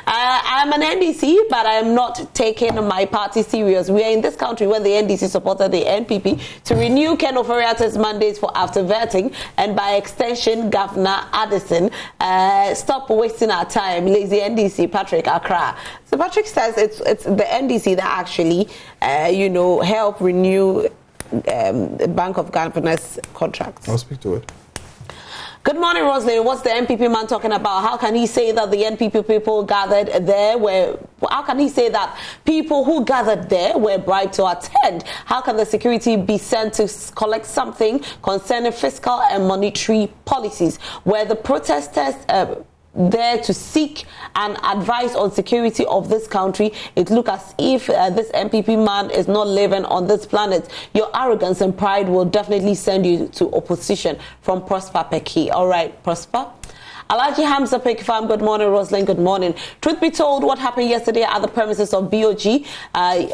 I'm an NDC, but I am not taking my party serious. We are in this country where the NDC supported the NPP to renew Ken Ofori-Attah's mandates for after vetting, and by extension, Governor Addison. Stop wasting our time, lazy NDC, Patrick Accra. So Patrick says it's the NDC that actually, help renew Bank of Governor's contracts. I'll speak to it. Good morning, Roslyn. What's the NPP man talking about? How can he say that the NPP people gathered there how can he say that people who gathered there were bribed to attend? How can the security be sent to collect something concerning fiscal and monetary policies? Were the protesters there to seek an advice on security of this country? It looks as if this MPP man is not living on this planet. Your arrogance and pride will definitely send you to opposition. From Prosper Peki. All right, Prosper. Alaji Hamza Pekifam, good morning. Rosalind, good morning. Truth be told, what happened yesterday at the premises of BoG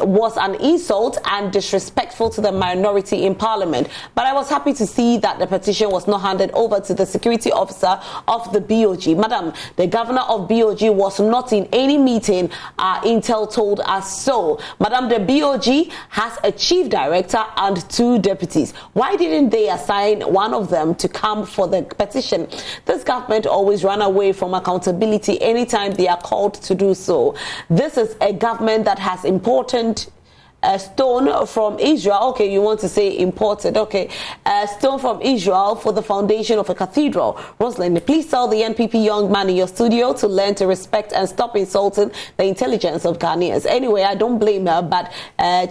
was an insult and disrespectful to the minority in Parliament. But I was happy to see that the petition was not handed over to the security officer of the BoG. Madam, the governor of BoG was not in any meeting. Intel told us so. Madam, the BoG has a chief director and 2 deputies. Why didn't they assign one of them to come for the petition? This government always run away from accountability anytime they are called to do so. This is a government that has important stone from Israel. Okay, you want to say imported. Okay, stone from Israel for the foundation of a cathedral. Rosalind, please tell the NPP young man in your studio to learn to respect and stop insulting the intelligence of Ghanaians. Anyway, I don't blame her, but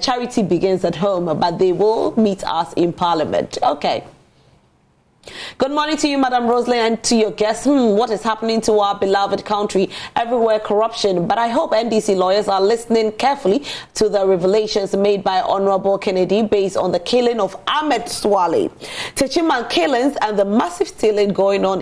charity begins at home, but they will meet us in Parliament. Okay. Good morning to you, Madam Rosalind, and to your guests. What is happening to our beloved country? Everywhere corruption. But I hope NDC lawyers are listening carefully to the revelations made by Honorable Kennedy based on the killing of Ahmed Swale, Techiman killings, and the massive stealing going on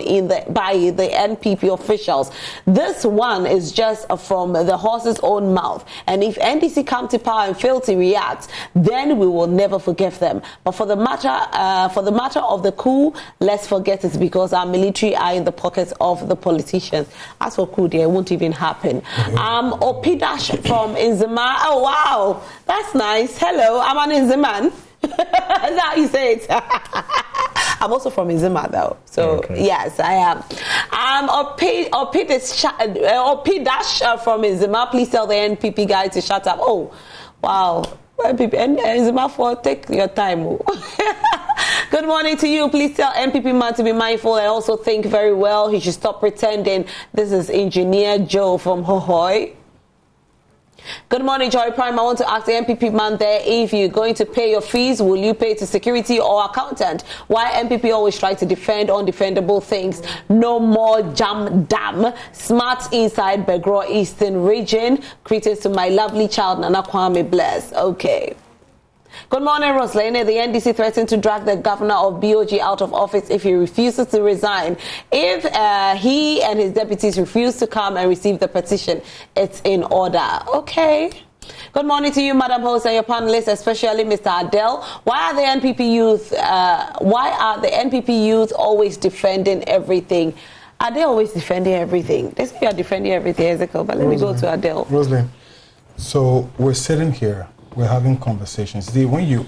by the NPP officials. This one is just from the horse's own mouth. And if NDC come to power and fail to react, then we will never forgive them. But for the matter of the coup, let's forget it, because our military are in the pockets of the politicians. As for coup, it won't even happen. Opidash from Inzima. Oh, wow. That's nice. Hello, I'm an Inziman. That's how you say it. I'm also from Inzima, though. So, okay. Yes, I am. Opidash from Inzima. Please tell the NPP guy to shut up. Oh, wow. Inzima, take your time. Good morning to you. Please tell NPP man to be mindful and also think very well. He should stop pretending. This is Engineer Joe from Hohoi. Good morning, Joy Prime. I want to ask the NPP man there, if you're going to pay your fees, will you pay to security or accountant? Why NPP always try to defend undefendable things? No more jam dam. Smart inside Begro Eastern region. Greetings to my lovely child, Nana Kwame Bless. Okay. Good morning, Roslane. The NDC threatened to drag the governor of BoG out of office if he refuses to resign. If he and his deputies refuse to come and receive the petition, it's in order. Okay. Good morning to you, Madam Host, and your panelists, especially Mr. Adele. Why are the NPP youth always defending everything? Are they always defending everything? They say you are defending everything, Ezekiel, but let me go to Adele. Roslyn, so we're sitting here. We're having conversations. See, when you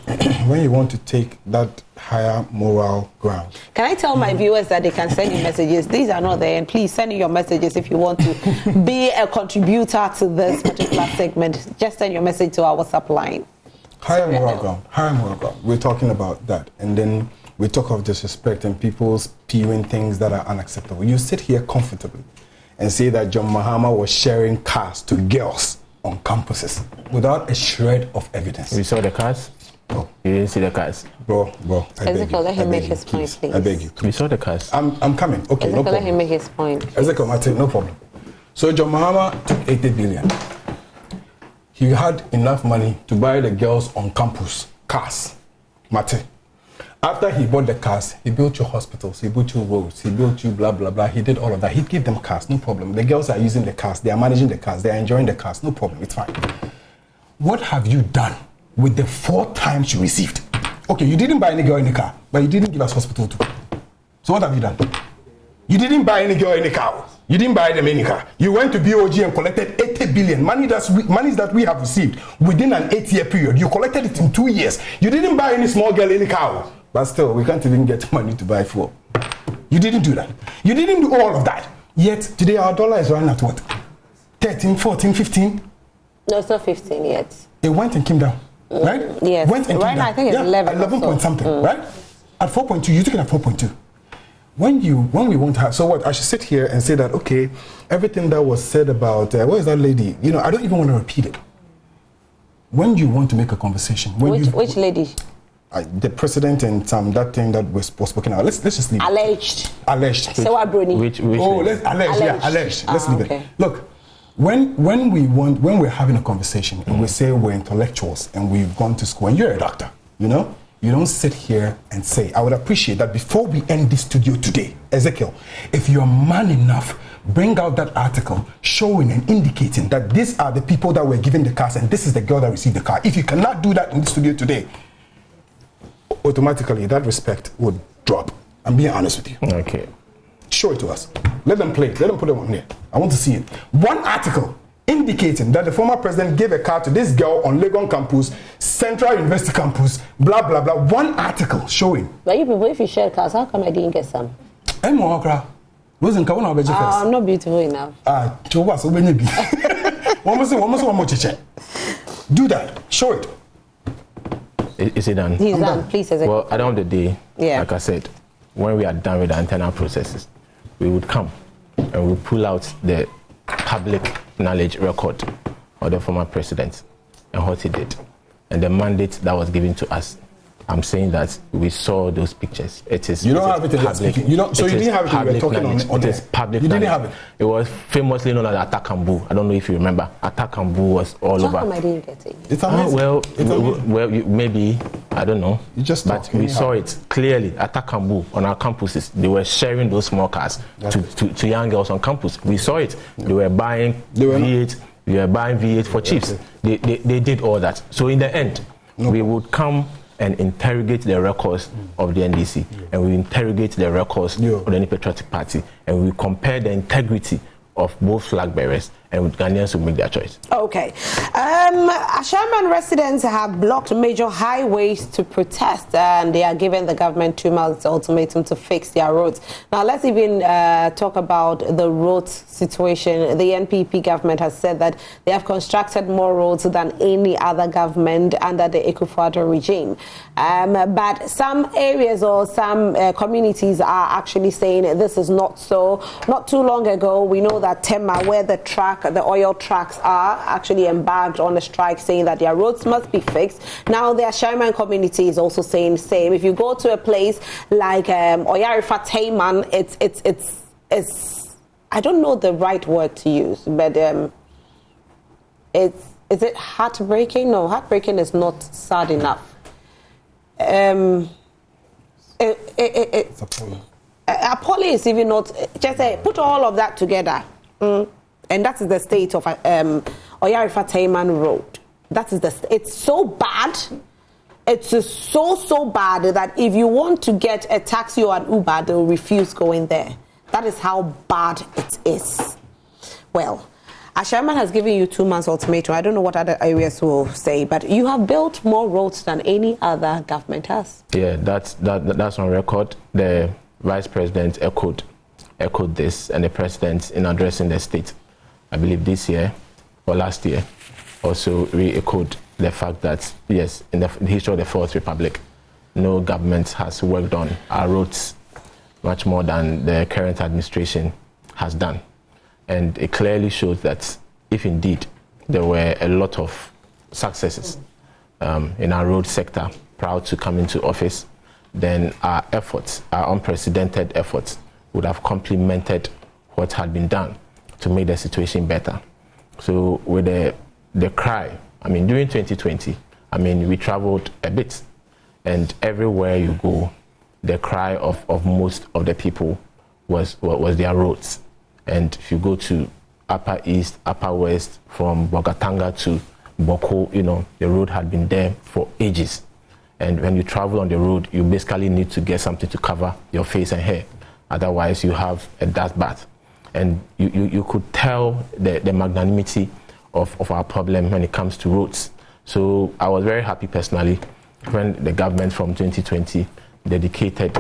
want to take that higher moral ground. Can I tell my viewers that they can send you messages? These are not there, and please send your messages if you want to be a contributor to this particular segment. Just send your message to our WhatsApp line. Higher moral ground. Higher moral ground. We're talking about that, and then we talk of disrespect and people spewing things that are unacceptable. You sit here comfortably and say that John Mahama was sharing cars to girls on campuses without a shred of evidence. You saw the cars? Oh. You didn't see the cars? Bro, I beg you. Let him make his point, please. I beg you. We saw the cars. I'm coming. Okay, no problem. Let him make his point. Ezekiel, Martin, no problem. So John Mahama took 80 billion. He had enough money to buy the girls on campus cars. Martin. After he bought the cars, he built you hospitals, he built you roads, he built you blah, blah, blah. He did all of that. He gave them cars, no problem. The girls are using the cars, they are managing the cars, they are enjoying the cars, no problem, it's fine. What have you done with the 4 times you received? Okay, you didn't buy any girl in the car, but you didn't give us hospital too. So what have you done? You didn't buy any girl in the car. You didn't buy them any car. You went to BoG and collected 80 billion, money that we have received within an 8-year period. You collected it in 2 years. You didn't buy any small girl in the car. But still, we can't even get money to buy fuel. You didn't do that. You didn't do all of that. Yet, today our dollar is running at what? 13, 14, 15? No, it's not 15 yet. It went and came down, right? Yes. Went and came down. I think it's 11. 11 point something, right? At 4.2, you took it at 4.2. When we want to have, so what? I should sit here and say that, okay, everything that was said about, what is that lady? You know, I don't even want to repeat it. When you want to make a conversation. Which lady? The president and that thing that was spoken out. Let's just leave it. Alleged. So what, Bruni? Which alleged. Yeah, alleged. Let's leave it. Look, when we're having a conversation and we say we're intellectuals and we've gone to school and you're a doctor, you know, you don't sit here and say, I would appreciate that before we end this studio today, Ezekiel, if you're man enough, bring out that article showing and indicating that these are the people that were given the cars and this is the girl that received the car. If you cannot do that in the studio today, automatically that respect would drop. I'm being honest with you. Okay. Show it to us. Let them play. Let them put it on here. I want to see it. One article indicating that the former president gave a car to this girl on Legon campus, Central University campus, blah, blah, blah. One article showing. But you people, if you share cars, how come I didn't get some? I'm not beautiful enough. Do that. Show it. Is it done? He's done. Please, Ezekiel. Well, at the end of the day, Yeah. Like I said, when we are done with the internal processes, we would come and we pull out the public knowledge record of the former president and what he did, and the mandate that was given to us. I'm saying that we saw those pictures. It is. You don't have it in public. You don't. So you didn't have it. You were talking knowledge. on It is public. You didn't knowledge. have it. It was famously known as Atakambu. I don't know if you remember. Atakambu was all How over. come I didn't get it? It's amazing. Well, maybe I don't know. You just but talk, we anyhow. saw it clearly at Atakambu on our campuses. They were sharing those small cars to young girls on campus. We saw it. They were buying V8. They were buying V8 for chiefs. They did all that. So in the end, we would come and interrogate the records of the NDC, and we interrogate the records of the New Patriotic Party, and we compare the integrity of both flag bearers, and Ghanaians will make their choice. Okay. Ashaman residents have blocked major highways to protest, and they are giving the government 2 months ultimatum to fix their roads. Now, let's even talk about the road situation. The NPP government has said that they have constructed more roads than any other government under the Akufo-Addo regime. But some areas or some communities are actually saying this is not so. Not too long ago, we know that Tema, where the oil trucks are, actually embarked on a strike saying that their roads must be fixed. Now the Ashaiman community is also saying the same. If you go to a place like Oyarifa Tayman, it's I don't know the right word to use, but is it heartbreaking? No, heartbreaking is not sad enough. It's appalling. Appalling is even not. Just put all of that together. And that is the state of Oyarifa Tayman Road. That is it's so bad. It's so bad that if you want to get a taxi or an Uber, they'll refuse going there. That is how bad it is. Well, Ashaman has given you 2 months ultimatum. I don't know what other areas will say, but you have built more roads than any other government has. Yeah, that's on record. The vice president echoed this, and the president, in addressing the state, I believe this year or last year, also re-echoed the fact that, yes, in the history of the Fourth Republic, no government has worked on our roads much more than the current administration has done. And it clearly shows that if indeed there were a lot of successes in our road sector prior to coming to office, then our efforts, our unprecedented efforts, would have complemented what had been done to make the situation better. So with the cry, I mean, during 2020, I mean, we traveled a bit, and everywhere you go, the cry of most of the people was their roads. And if you go to Upper East, Upper West, from Bogatanga to Boko, you know, the road had been there for ages. And when you travel on the road, you basically need to get something to cover your face and hair. Otherwise, you have a dust bath. And you could tell the magnanimity of our problem when it comes to roads. So I was very happy personally when the government from 2020 dedicated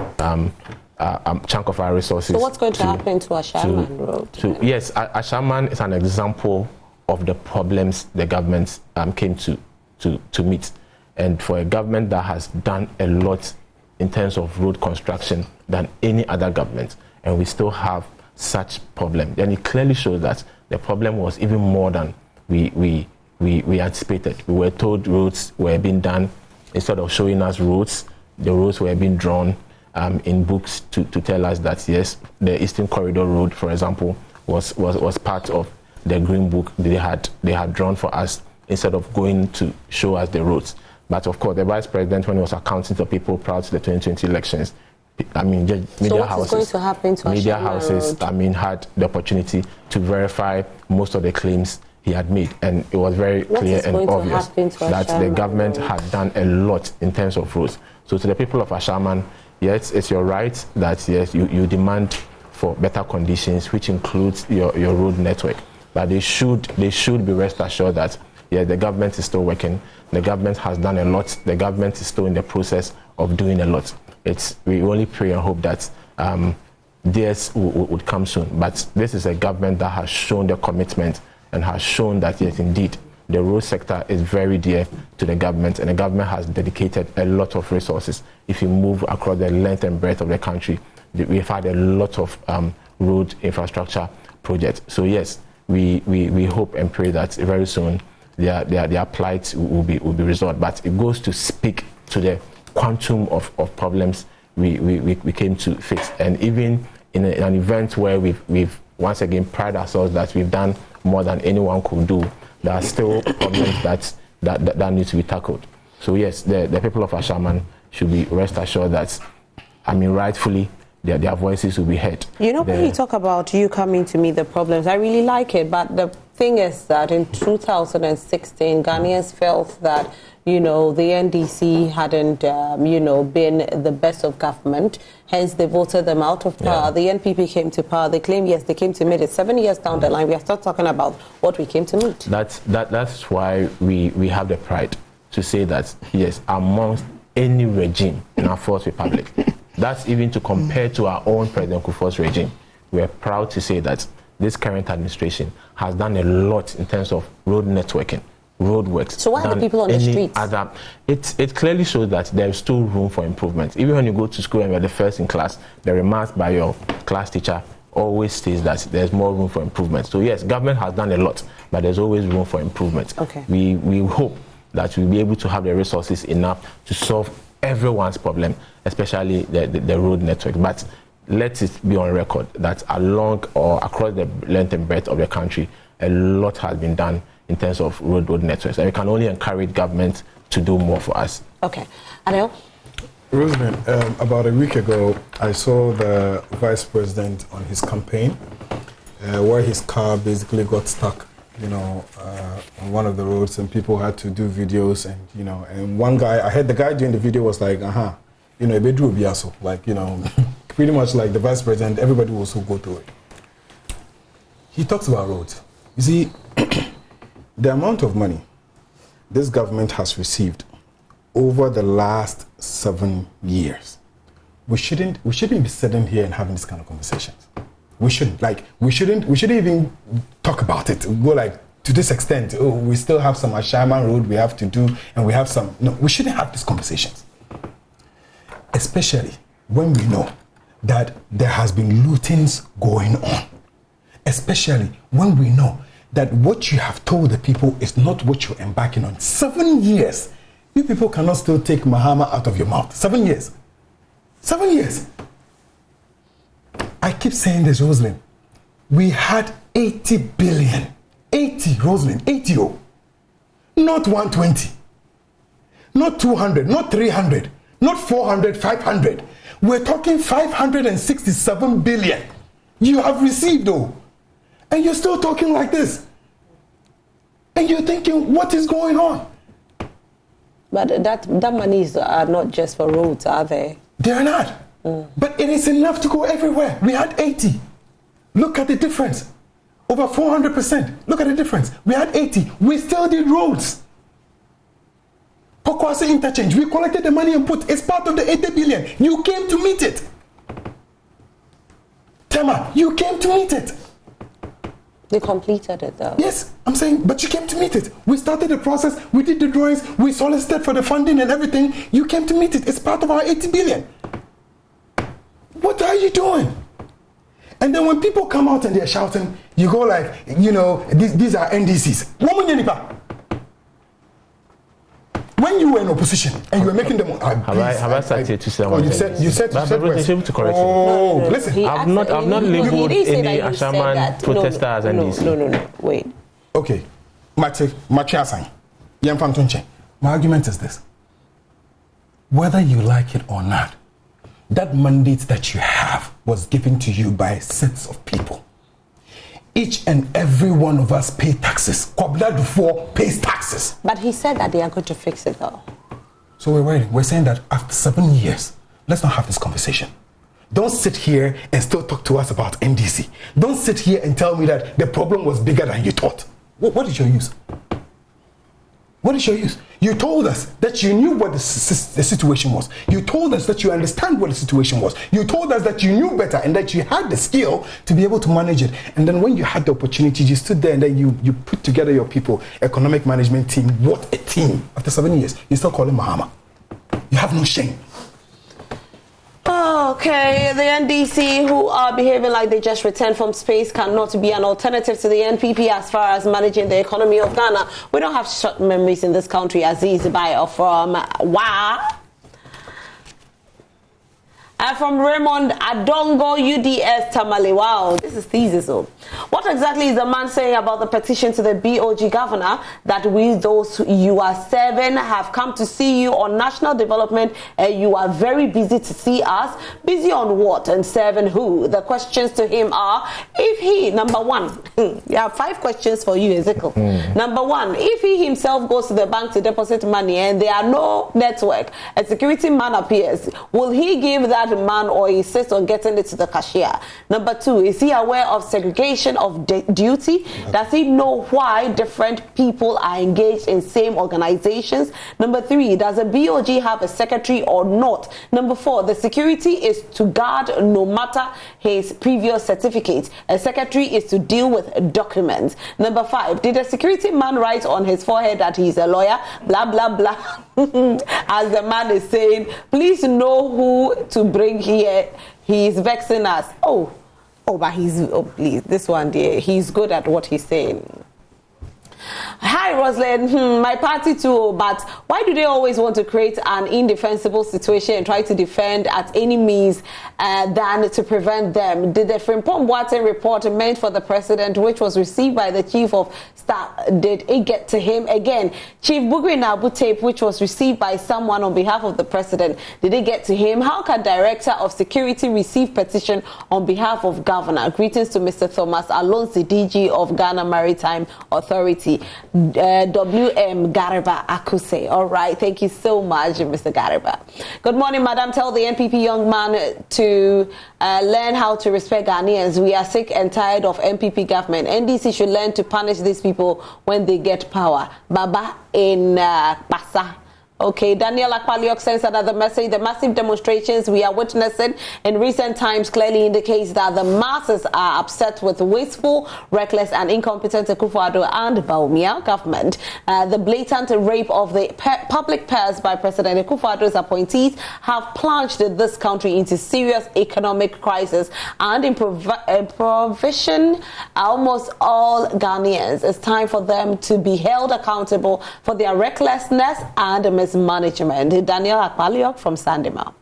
a chunk of our resources. So what's going to happen to Ashaman Road? Yes, Ashaman is an example of the problems the government came to meet. And for a government that has done a lot in terms of road construction than any other government, and we still have such problem, then it clearly shows that the problem was even more than we anticipated. We were told roads were being done. Instead of showing us roads, the roads were being drawn in books to tell us that, yes, the Eastern Corridor Road, for example, was part of the Green Book they had drawn for us, instead of going to show us the roads. But of course, the vice president, when he was accounting to people prior to the 2020 elections, I mean, media houses, going to happen to media Ashaman houses, Road? I mean, had the opportunity to verify most of the claims he had made, and it was very clear and obvious that the government had done a lot in terms of roads. So to the people of Ashaman, yes, it's your right that, yes, you demand for better conditions, which includes your road network. But they should be rest assured that, yeah, the government is still working. The government has done a lot. The government is still in the process of doing a lot. We only pray and hope that this would come soon. But this is a government that has shown the commitment and has shown that, yes, indeed, the road sector is very dear to the government, and the government has dedicated a lot of resources. If you move across the length and breadth of the country, we've had a lot of road infrastructure projects. So yes, we hope and pray that very soon their plight will be resolved. But it goes to speak to the quantum of problems we came to face. And even in an event where we've once again pride ourselves that we've done more than anyone could do, there are still problems that need to be tackled. So yes, the people of Ashaman should be rest assured that, rightfully, their voices will be heard. When you talk about you coming to meet the problems, I really like it, but the thing is that in 2016, Ghanaians felt that, the NDC hadn't, been the best of government. Hence, they voted them out of power. Yeah. The NPP came to power. They claim, yes, they came to meet it. 7 years down the line, we are still talking about what we came to meet. That's why we have the pride to say that, yes, amongst any regime in our Fourth Republic, that's even to compare to our own President Kufuor's regime, we are proud to say that this current administration has done a lot in terms of road networking, road works. So why are the people on the streets? It clearly shows that there is still room for improvement. Even when you go to school and you're the first in class, the remarks by your class teacher always states that there's more room for improvement. So yes, government has done a lot, but there's always room for improvement. Okay. We hope that we'll be able to have the resources enough to solve everyone's problem, especially the road network. But let it be on record that along or across the length and breadth of the country, a lot has been done in terms of road networks. And we can only encourage government to do more for us. Okay. Adele? Rosamond, about a week ago, I saw the vice president on his campaign where his car basically got stuck, on one of the roads, and people had to do videos, and one guy, I heard the guy doing the video was like, bedroom biaso, pretty much like the vice president, everybody will also go through it. He talks about roads. You see, the amount of money this government has received over the last 7 years, we shouldn't be sitting here and having this kind of conversations. We shouldn't even talk about it. Go to this extent. Oh, we still have some Ashaman road we have to do, and we have some. No, we shouldn't have these conversations. Especially when we know that there has been lootings going on. Especially when we know that what you have told the people is not what you're embarking on. 7 years. You people cannot still take Mahama out of your mouth. 7 years. 7 years. I keep saying this, Rosalind. We had 80 billion. 80, Rosalind. 80. Not 120. Not 200. Not 300. Not 400, 500. We're talking 567 billion. You have received, though. And you're still talking like this. And you're thinking, what is going on? But that money are not just for roads, are they? They are not. But it is enough to go everywhere. We had 80. Look at the difference. Over 400%. Look at the difference. We had 80. We still did roads. Pokwase interchange. We collected the money and put. It's part of the 80 billion. You came to meet it. Tema, you came to meet it. They completed it though. Yes, I'm saying, but you came to meet it. We started the process, we did the drawings, we solicited for the funding and everything. You came to meet it. It's part of our 80 billion. What are you doing? And then when people come out and they're shouting, you go like, these are NDCs. When you were in opposition and you were making them, have I started to say? You said to correct you. Listen, I've not labeled any Ashaman protester as NDC. No, wait. Okay, my argument is this: whether you like it or not, that mandate that you have was given to you by sets of people. Each and every one of us pay taxes. Kwabla Dufour pays taxes. But he said that they are going to fix it though. So we're waiting. We're saying that after 7 years, let's not have this conversation. Don't sit here and still talk to us about NDC. Don't sit here and tell me that the problem was bigger than you thought. What is your use? What is your use? You told us that you knew what the situation was. You told us that you understand what the situation was. You told us that you knew better and that you had the skill to be able to manage it. And then when you had the opportunity, you stood there and then you put together your people, economic management team. What a team. After 7 years, you still call him Mahama. You have no shame. Okay, the NDC, who are behaving like they just returned from space, cannot be an alternative to the NPP as far as managing the economy of Ghana. We don't have short memories in this country, Aziz Bayo from WA. And from Raymond Adongo, UDS Tamale. Wow, this is thesis. What exactly is the man saying about the petition to the BoG Governor that we, those you are serving, have come to see you on national development and you are very busy to see us? Busy on what and serving who? The questions to him are, if he, number one, we have 5 questions for you, Ezekiel. Number one, if he himself goes to the bank to deposit money and there are no network, a security man appears, will he give that man or insist on getting it to the cashier? Number 2, is he aware of segregation of duty? Does he know why different people are engaged in same organizations? Number 3, does a BoG have a secretary or not? Number 4, the security is to guard no matter his previous certificate. A secretary is to deal with documents. Number 5, did a security man write on his forehead that he's a lawyer? Blah, blah, blah. As the man is saying, please know who to bring here. He is vexing us. But please, this one there, he's good at what he's saying. Hi, Rosalind. My party too, but why do they always want to create an indefensible situation and try to defend at any means than to prevent them? Did the Frimpong Boateng report meant for the president, which was received by the chief of staff, did it get to him? Again, Chief Bugri Nabu tape, which was received by someone on behalf of the president, did it get to him? How can Director of Security receive petition on behalf of Governor? Greetings to Mr. Thomas Alonso, DG of Ghana Maritime Authority. WM Gariba Akuse. All right, thank you so much, Mr. Gariba. Good morning, Madam. Tell the NPP young man to learn how to respect Ghanaians. We are sick and tired of NPP government. NDC should learn to punish these people when they get power. Baba in Basa. Okay, Daniel Akpaliok sends another message. The massive demonstrations we are witnessing in recent times clearly indicates that the masses are upset with wasteful, reckless and incompetent Akufo-Addo and Bawumia government. The blatant rape of the public purse by President Akufo-Addo's appointees have plunged this country into serious economic crisis and improvisation almost all Ghanaians. It's time for them to be held accountable for their recklessness and mismanagement. Daniel Akpaliok from Sandema.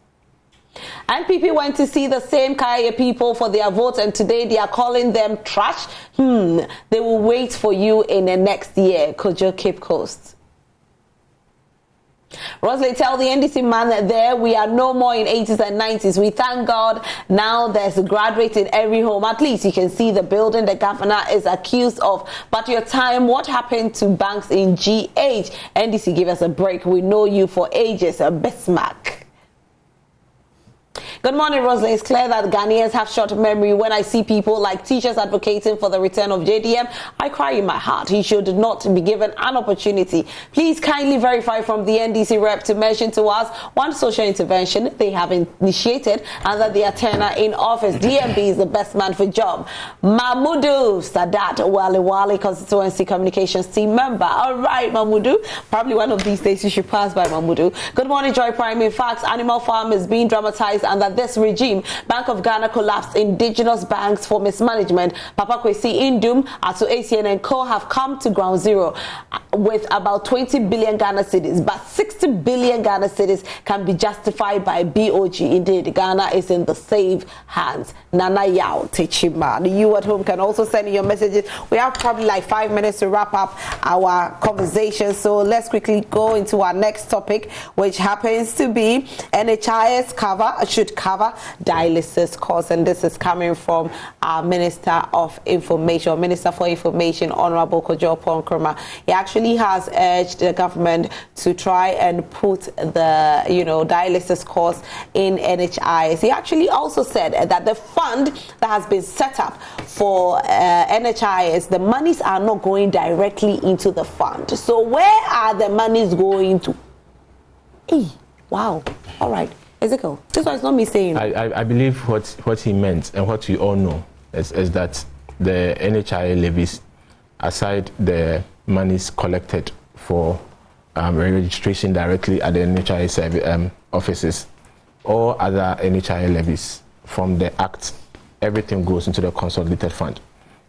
NPP went to see the same Kaya people for their vote and today they are calling them trash. They will wait for you in the next year. Kojo Cape Coast. Rosalie, tell the NDC man there we are no more in 80s and 90s. We thank God now there's a graduate in every home. At least you can see the building the governor is accused of. But your time, what happened to banks in GH? NDC, give us a break. We know you for ages. Bismarck. Good morning, Rosalie. It's clear that Ghanaians have short memory. When I see people like teachers advocating for the return of JDM, I cry in my heart. He should not be given an opportunity. Please kindly verify from the NDC rep to mention to us one social intervention they have initiated and that they are tenure in office. DMB is the best man for job. Mahmudu Sadat, Wale constituency communications team member. All right, Mahmudu. Probably one of these days you should pass by Mahmudu. Good morning, Joy Prime. In fact, Animal Farm is being dramatized and that this regime, Bank of Ghana collapsed indigenous banks for mismanagement. Papa Kwesi Indum, Ato ACN and Co have come to ground zero with about 20 billion Ghana cedis, but 60 billion Ghana cedis can be justified by BoG. Indeed, Ghana is in the safe hands. Nana Yao Techima. You at home can also send in your messages. We have probably like 5 minutes to wrap up our conversation, so let's quickly go into our next topic, which happens to be NHIS should cover dialysis costs. And this is coming from our Minister for Information, Honorable Kojo Nkrumah. He actually has urged the government to try and put the dialysis costs in NHIS. He actually also said that the fund that has been set up for NHIS, the monies are not going directly into the fund. So where are the monies going to? Hey, wow. All right. Ezekiel, this one is not me saying. I believe what he meant and what we all know is that the NHIS levies, aside the monies collected for registration directly at the NHIS offices, or other NHIS levies from the Act, everything goes into the consolidated fund.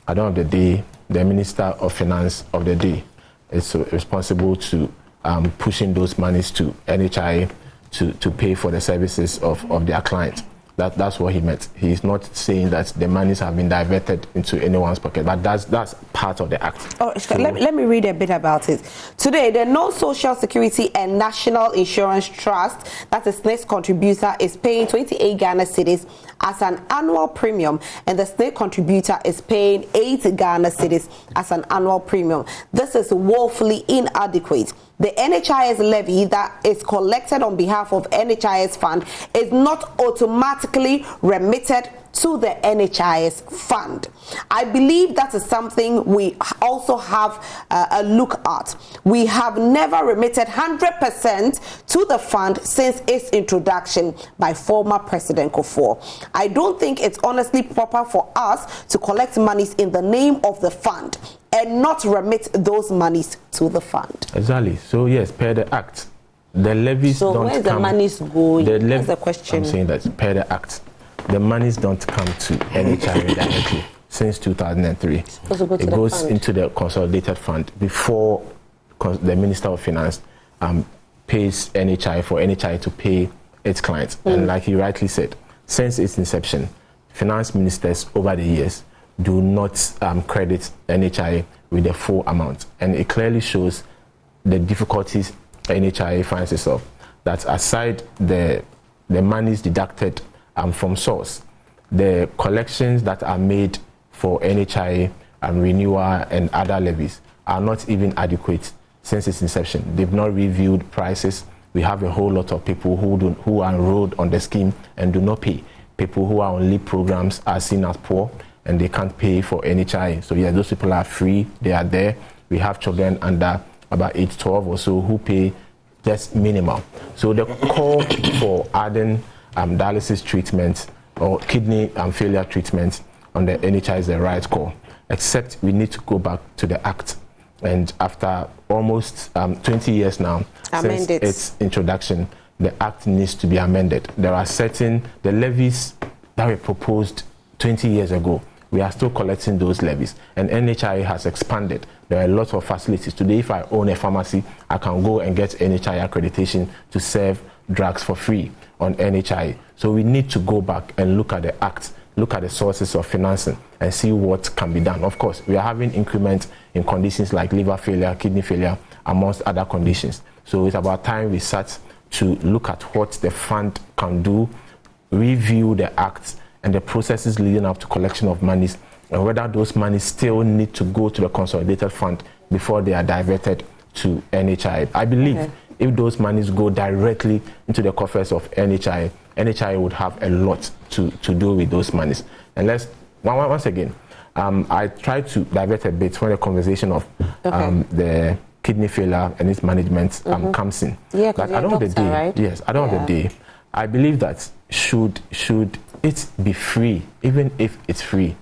At the end of the day, the Minister of Finance of the day is responsible to pushing those monies to NHIS to pay for the services of their client. That's what he meant. He's not saying that the monies have been diverted into anyone's pocket, but that's part of the act. Oh, so let me read a bit about it. Today, the No Social Security and National Insurance Trust, that is SNCS contributor, is paying 28 Ghana cedis as an annual premium, and the SNCS contributor is paying 8 Ghana cedis as an annual premium. This is woefully inadequate. The NHIS levy that is collected on behalf of NHIS fund is not automatically remitted to the NHIS fund. I believe that is something we also have a look at. We have never remitted 100% to the fund since its introduction by former President Kufuor. I don't think it's honestly proper for us to collect monies in the name of the fund and not remit those monies to the fund. Exactly. So yes, per the act, the levies don't come. So where's the monies going? That's the question. I'm saying that per the act, the monies don't come to NHIS directly since 2003. It goes into the consolidated fund before the Minister of Finance pays NHIS for NHIS to pay its clients. And like you rightly said, since its inception, finance ministers over the years do not credit NHIS with the full amount. And it clearly shows the difficulties NHIS finds itself. That aside the monies deducted from source, the collections that are made for NHIS and renewal and other levies are not even adequate since its inception. They've not reviewed prices. We have a whole lot of people who are enrolled on the scheme and do not pay. People who are on LEAP programs are seen as poor and they can't pay for NHIS. So yeah, those people are free, they are there. We have children under about age 12 or so who pay just minimal. So the call for adding dialysis treatment or kidney failure treatment on the NHIS is the right call, except we need to go back to the Act. And after almost 20 years now, since its introduction, the Act needs to be amended. There are the levies that were proposed 20 years ago. We are still collecting those levies, and NHIS has expanded. There are a lot of facilities. Today, if I own a pharmacy, I can go and get NHIS accreditation to serve drugs for free on NHIS. So we need to go back and look at the Act, look at the sources of financing and see what can be done. Of course, we are having increments in conditions like liver failure, kidney failure, amongst other conditions. So it's about time we start to look at what the fund can do, review the Act and the processes leading up to collection of monies, and whether those monies still need to go to the consolidated fund before they are diverted to NHIS. I believe if those monies go directly into the coffers of NHIS, NHIS would have a lot to do with those monies. And once again, I tried to divert a bit when the conversation of the kidney failure and its management comes in. Yeah, because you're a doctor, right? Yes, at the end of the day, I believe that should it be free, even if it's free,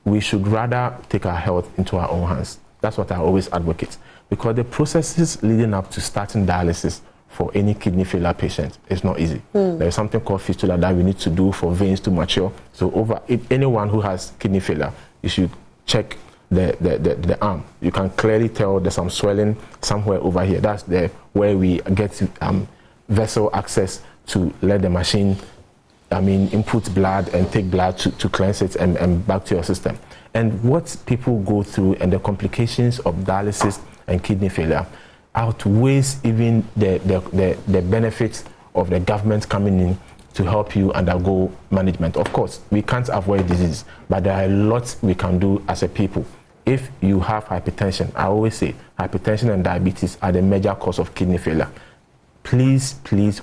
we should rather take our health into our own hands. That's what I always advocate. Because the processes leading up to starting dialysis for any kidney failure patient is not easy. There is something called fistula that we need to do for veins to mature. So if anyone who has kidney failure, you should check the arm. You can clearly tell there's some swelling somewhere over here. That's where we get vessel access to let the machine input blood and take blood to cleanse it and back to your system. And what people go through and the complications of dialysis and kidney failure outweighs even the benefits of the government coming in to help you undergo management. Of course, we can't avoid disease, but there are lots we can do as a people. If you have hypertension, I always say hypertension and diabetes are the major cause of kidney failure. Please,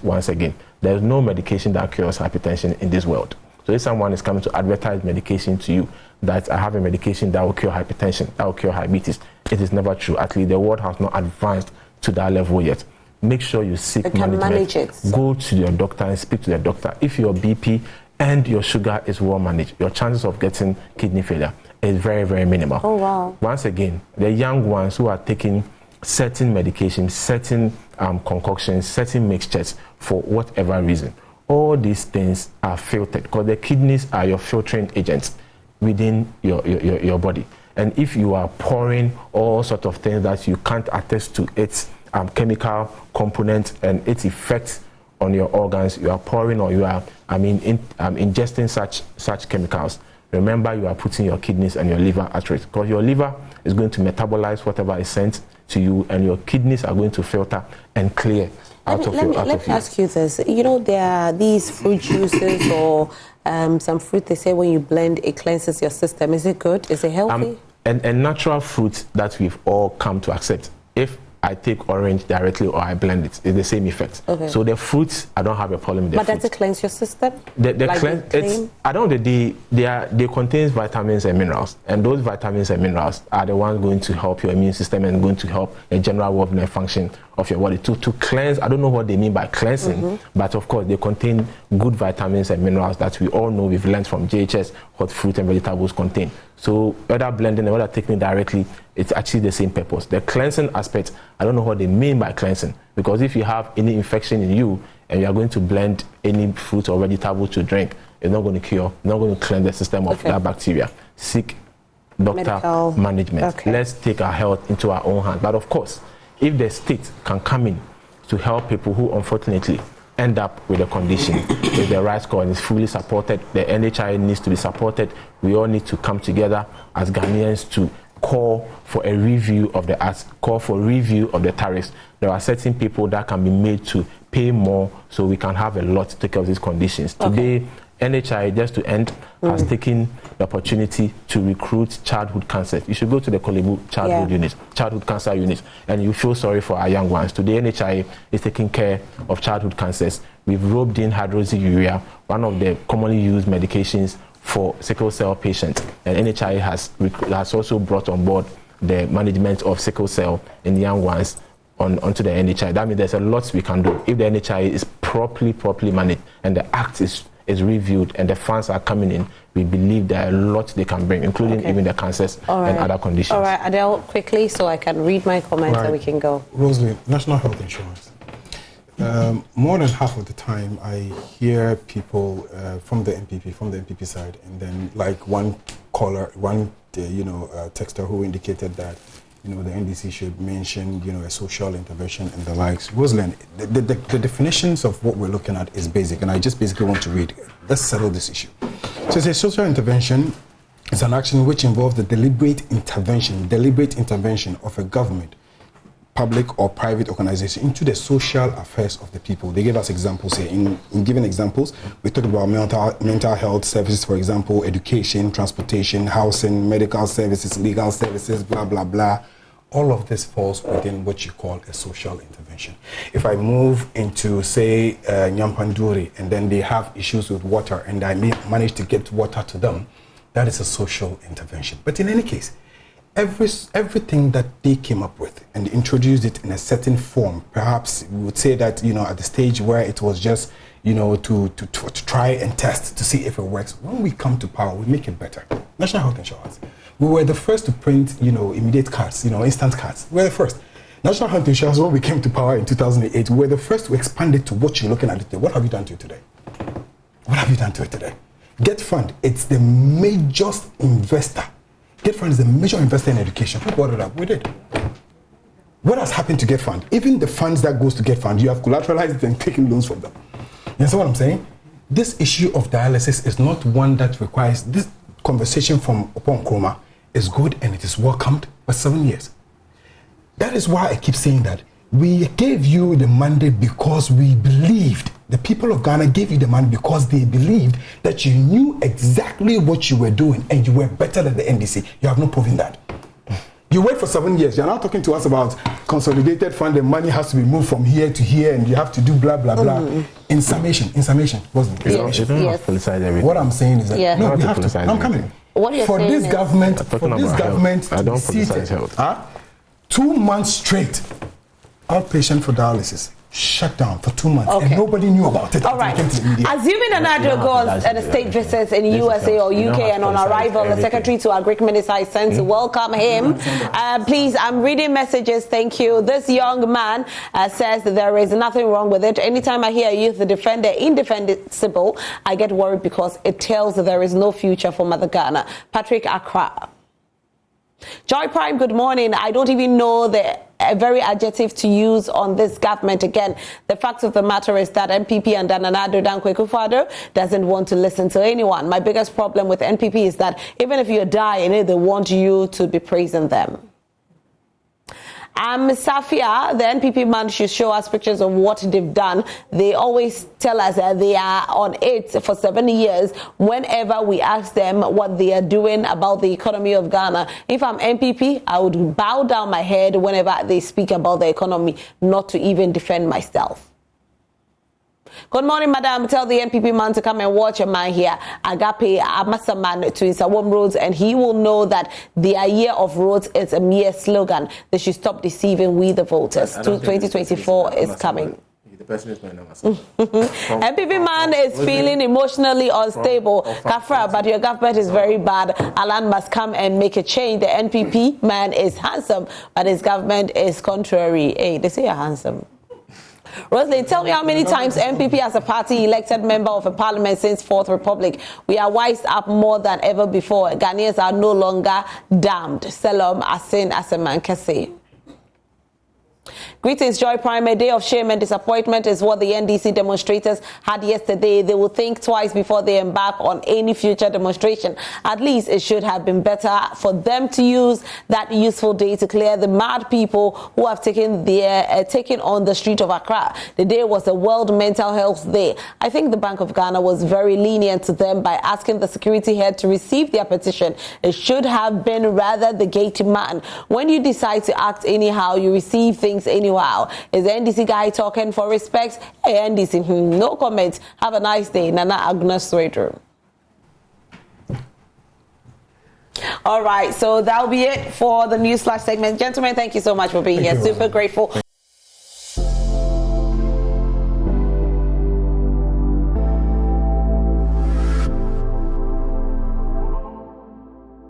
once again, there is no medication that cures hypertension in this world. So if someone is coming to advertise medication to you, that I have a medication that will cure hypertension, that will cure diabetes, it is never true. At least the world has not advanced to that level yet. Make sure you seek management. Manage it. Go to your doctor and speak to the doctor. If your BP and your sugar is well managed, your chances of getting kidney failure is very, very minimal. Oh, wow. Once again, the young ones who are taking certain medications, certain concoctions, certain mixtures for whatever reason, all these things are filtered because the kidneys are your filtering agents within your body. And if you are pouring all sorts of things that you can't attest to its chemical component and its effects on your organs, you are pouring or you are, ingesting such chemicals, remember you are putting your kidneys and your liver at risk because your liver is going to metabolize whatever is sent to you and your kidneys are going to filter and clear out of you. Let me ask you this. You know, there are these fruit juices or some fruit, they say when you blend, it cleanses your system. Is it good? Is it healthy? And natural fruits that we've all come to accept. If I take orange directly or I blend it, it's the same effect. Okay. So the fruits, I don't have a problem with the fruits. But does it cleanse your system? I don't know, they contain vitamins and minerals, and those vitamins and minerals are the ones going to help your immune system and going to help the general wellness function of your body. To cleanse, I don't know what they mean by cleansing, but of course they contain good vitamins and minerals that we all know we've learned from JHS, what fruit and vegetables contain. So whether blending or whether taking it directly, it's actually the same purpose. The cleansing aspect, I don't know what they mean by cleansing, because if you have any infection in you and you are going to blend any fruit or vegetable to drink, it's not going to cure, not going to cleanse the system of that bacteria. Seek doctor management. Okay. Let's take our health into our own hands. But of course, if the state can come in to help people who unfortunately end up with a condition, with the right score and is fully supported, the NHI needs to be supported. We all need to come together as Ghanaians to call for a review of the acts, call for review of the tariffs. There are certain people that can be made to pay more so we can have a lot to take care of these conditions. Okay. Today, NHI, just to end, has taken the opportunity to recruit childhood cancer. You should go to the Kolebu childhood cancer unit, and you feel sorry for our young ones. Today, NHI is taking care of childhood cancers. We've roped in hydroxyurea, one of the commonly used medications for sickle cell patients, and NHI has also brought on board the management of sickle cell in young ones onto the NHI. That means there's a lot we can do if the NHI is properly managed and the act is reviewed and the funds are coming in. We believe there are a lot they can bring, including even the cancers and other conditions. All right, Adele, quickly so I can read my comments and we can go. Rosalie, National Health Insurance. More than half of the time I hear people from the MPP side, and then like one caller, texter who indicated that the NDC should mention a social intervention and the likes. Rosalind, the definitions of what we're looking at is basic, and I just basically want to read. Let's settle this issue. So it's a social intervention. It's an action which involves the deliberate intervention of a government, public or private organization into the social affairs of the people. They gave us examples here. In giving examples, we talked about mental health services, for example, education, transportation, housing, medical services, legal services, blah, blah, blah. All of this falls within what you call a social intervention. If I move into, say, Nyampanduri, and then they have issues with water, and I manage to get water to them, that is a social intervention. But in any case, everything that they came up with and introduced it in a certain form, perhaps we would say that, at the stage where it was just, to try and test to see if it works. When we come to power, we make it better. National Health Insurance. We were the first to print, immediate cards, instant cards. We were the first. National Health Insurance, when we came to power in 2008, we were the first to expand it to what you're looking at today. What have you done to it today? What have you done to it today? Get Fund, it's the major investor. Get Fund is the major investor in education. Who brought it up? We did. What has happened to Get Fund? Even the funds that goes to Get Fund, you have collateralized it and taken loans from them. You understand what I'm saying? This issue of dialysis is not one that requires this conversation from Upon Chroma is good and it is welcomed, but 7 years. That is why I keep saying that we gave you the mandate because we believed the people of Ghana gave you the money because they believed that you knew exactly what you were doing and you were better than the NDC. You have not proven that. You wait for 7 years. You're now talking to us about consolidated fund and money has to be moved from here to here and you have to do blah, blah, blah. In summation. What's the You don't have to politicize everything. What I'm saying is that, no, Not we to have to. politicize I'm coming. What you're For saying this is- government, Talking about health. I don't politicize health. 2 months straight, outpatient for dialysis shut down for 2 months, Okay. and nobody knew about it. All right. Until it came to the media. Assuming Anadro goes and state visits in USA or UK, and on arrival, the Secretary to Agric Minister is sent to welcome him. Please, I'm reading messages. Thank you. This young man says that there is nothing wrong with it. Anytime I hear a youth defender indefensible, I get worried because it tells that there is no future for Mother Ghana. Patrick Accra. Joy Prime, good morning. I don't even know the very adjective to use on this government. Again, the fact of the matter is that NPP and Nana Addo Dankwa Akufo-Addo doesn't want to listen to anyone. My biggest problem with NPP is that even if you're dying, they want you to be praising them. Safia, the NPP man should show us pictures of what they've done. They always tell us that they are on it for 7 years. Whenever we ask them what they are doing about the economy of Ghana, if I'm NPP, I would bow down my head whenever they speak about the economy, not to even defend myself. Good morning, madam. Tell the NPP man to come and watch a man here, Agape Amasaman, to Isawom Roads, and he will know that their year of roads is a mere slogan. They should stop deceiving we the voters. 2024 is coming. The person is my name. NPP man is feeling emotionally unstable. Kafra, but your government is very bad. Alan must come and make a change. The NPP man is handsome, but his government is contrary. Hey, they say you're handsome. Rosalie, tell me how many times NPP as a party elected member of a parliament since Fourth Republic. We are wised up more than ever before. Ghanaians are no longer damned. Selam Asin Aseman Kese. Greetings, Joy Prime. A day of shame and disappointment is what the NDC demonstrators had yesterday. They will think twice before they embark on any future demonstration. At least it should have been better for them to use that useful day to clear the mad people who have taken on the street of Accra. The day was the World Mental Health Day. I think the Bank of Ghana was very lenient to them by asking the security head to receive their petition. It should have been rather the gate man. When you decide to act anyhow, you receive things anyhow. Is the NDC guy talking for respect? Hey, NDC, no comment. Have a nice day. Nana Agnes Sweater. All right, so that'll be it for the News Flash segment. Gentlemen, thank you so much for being here. Super grateful.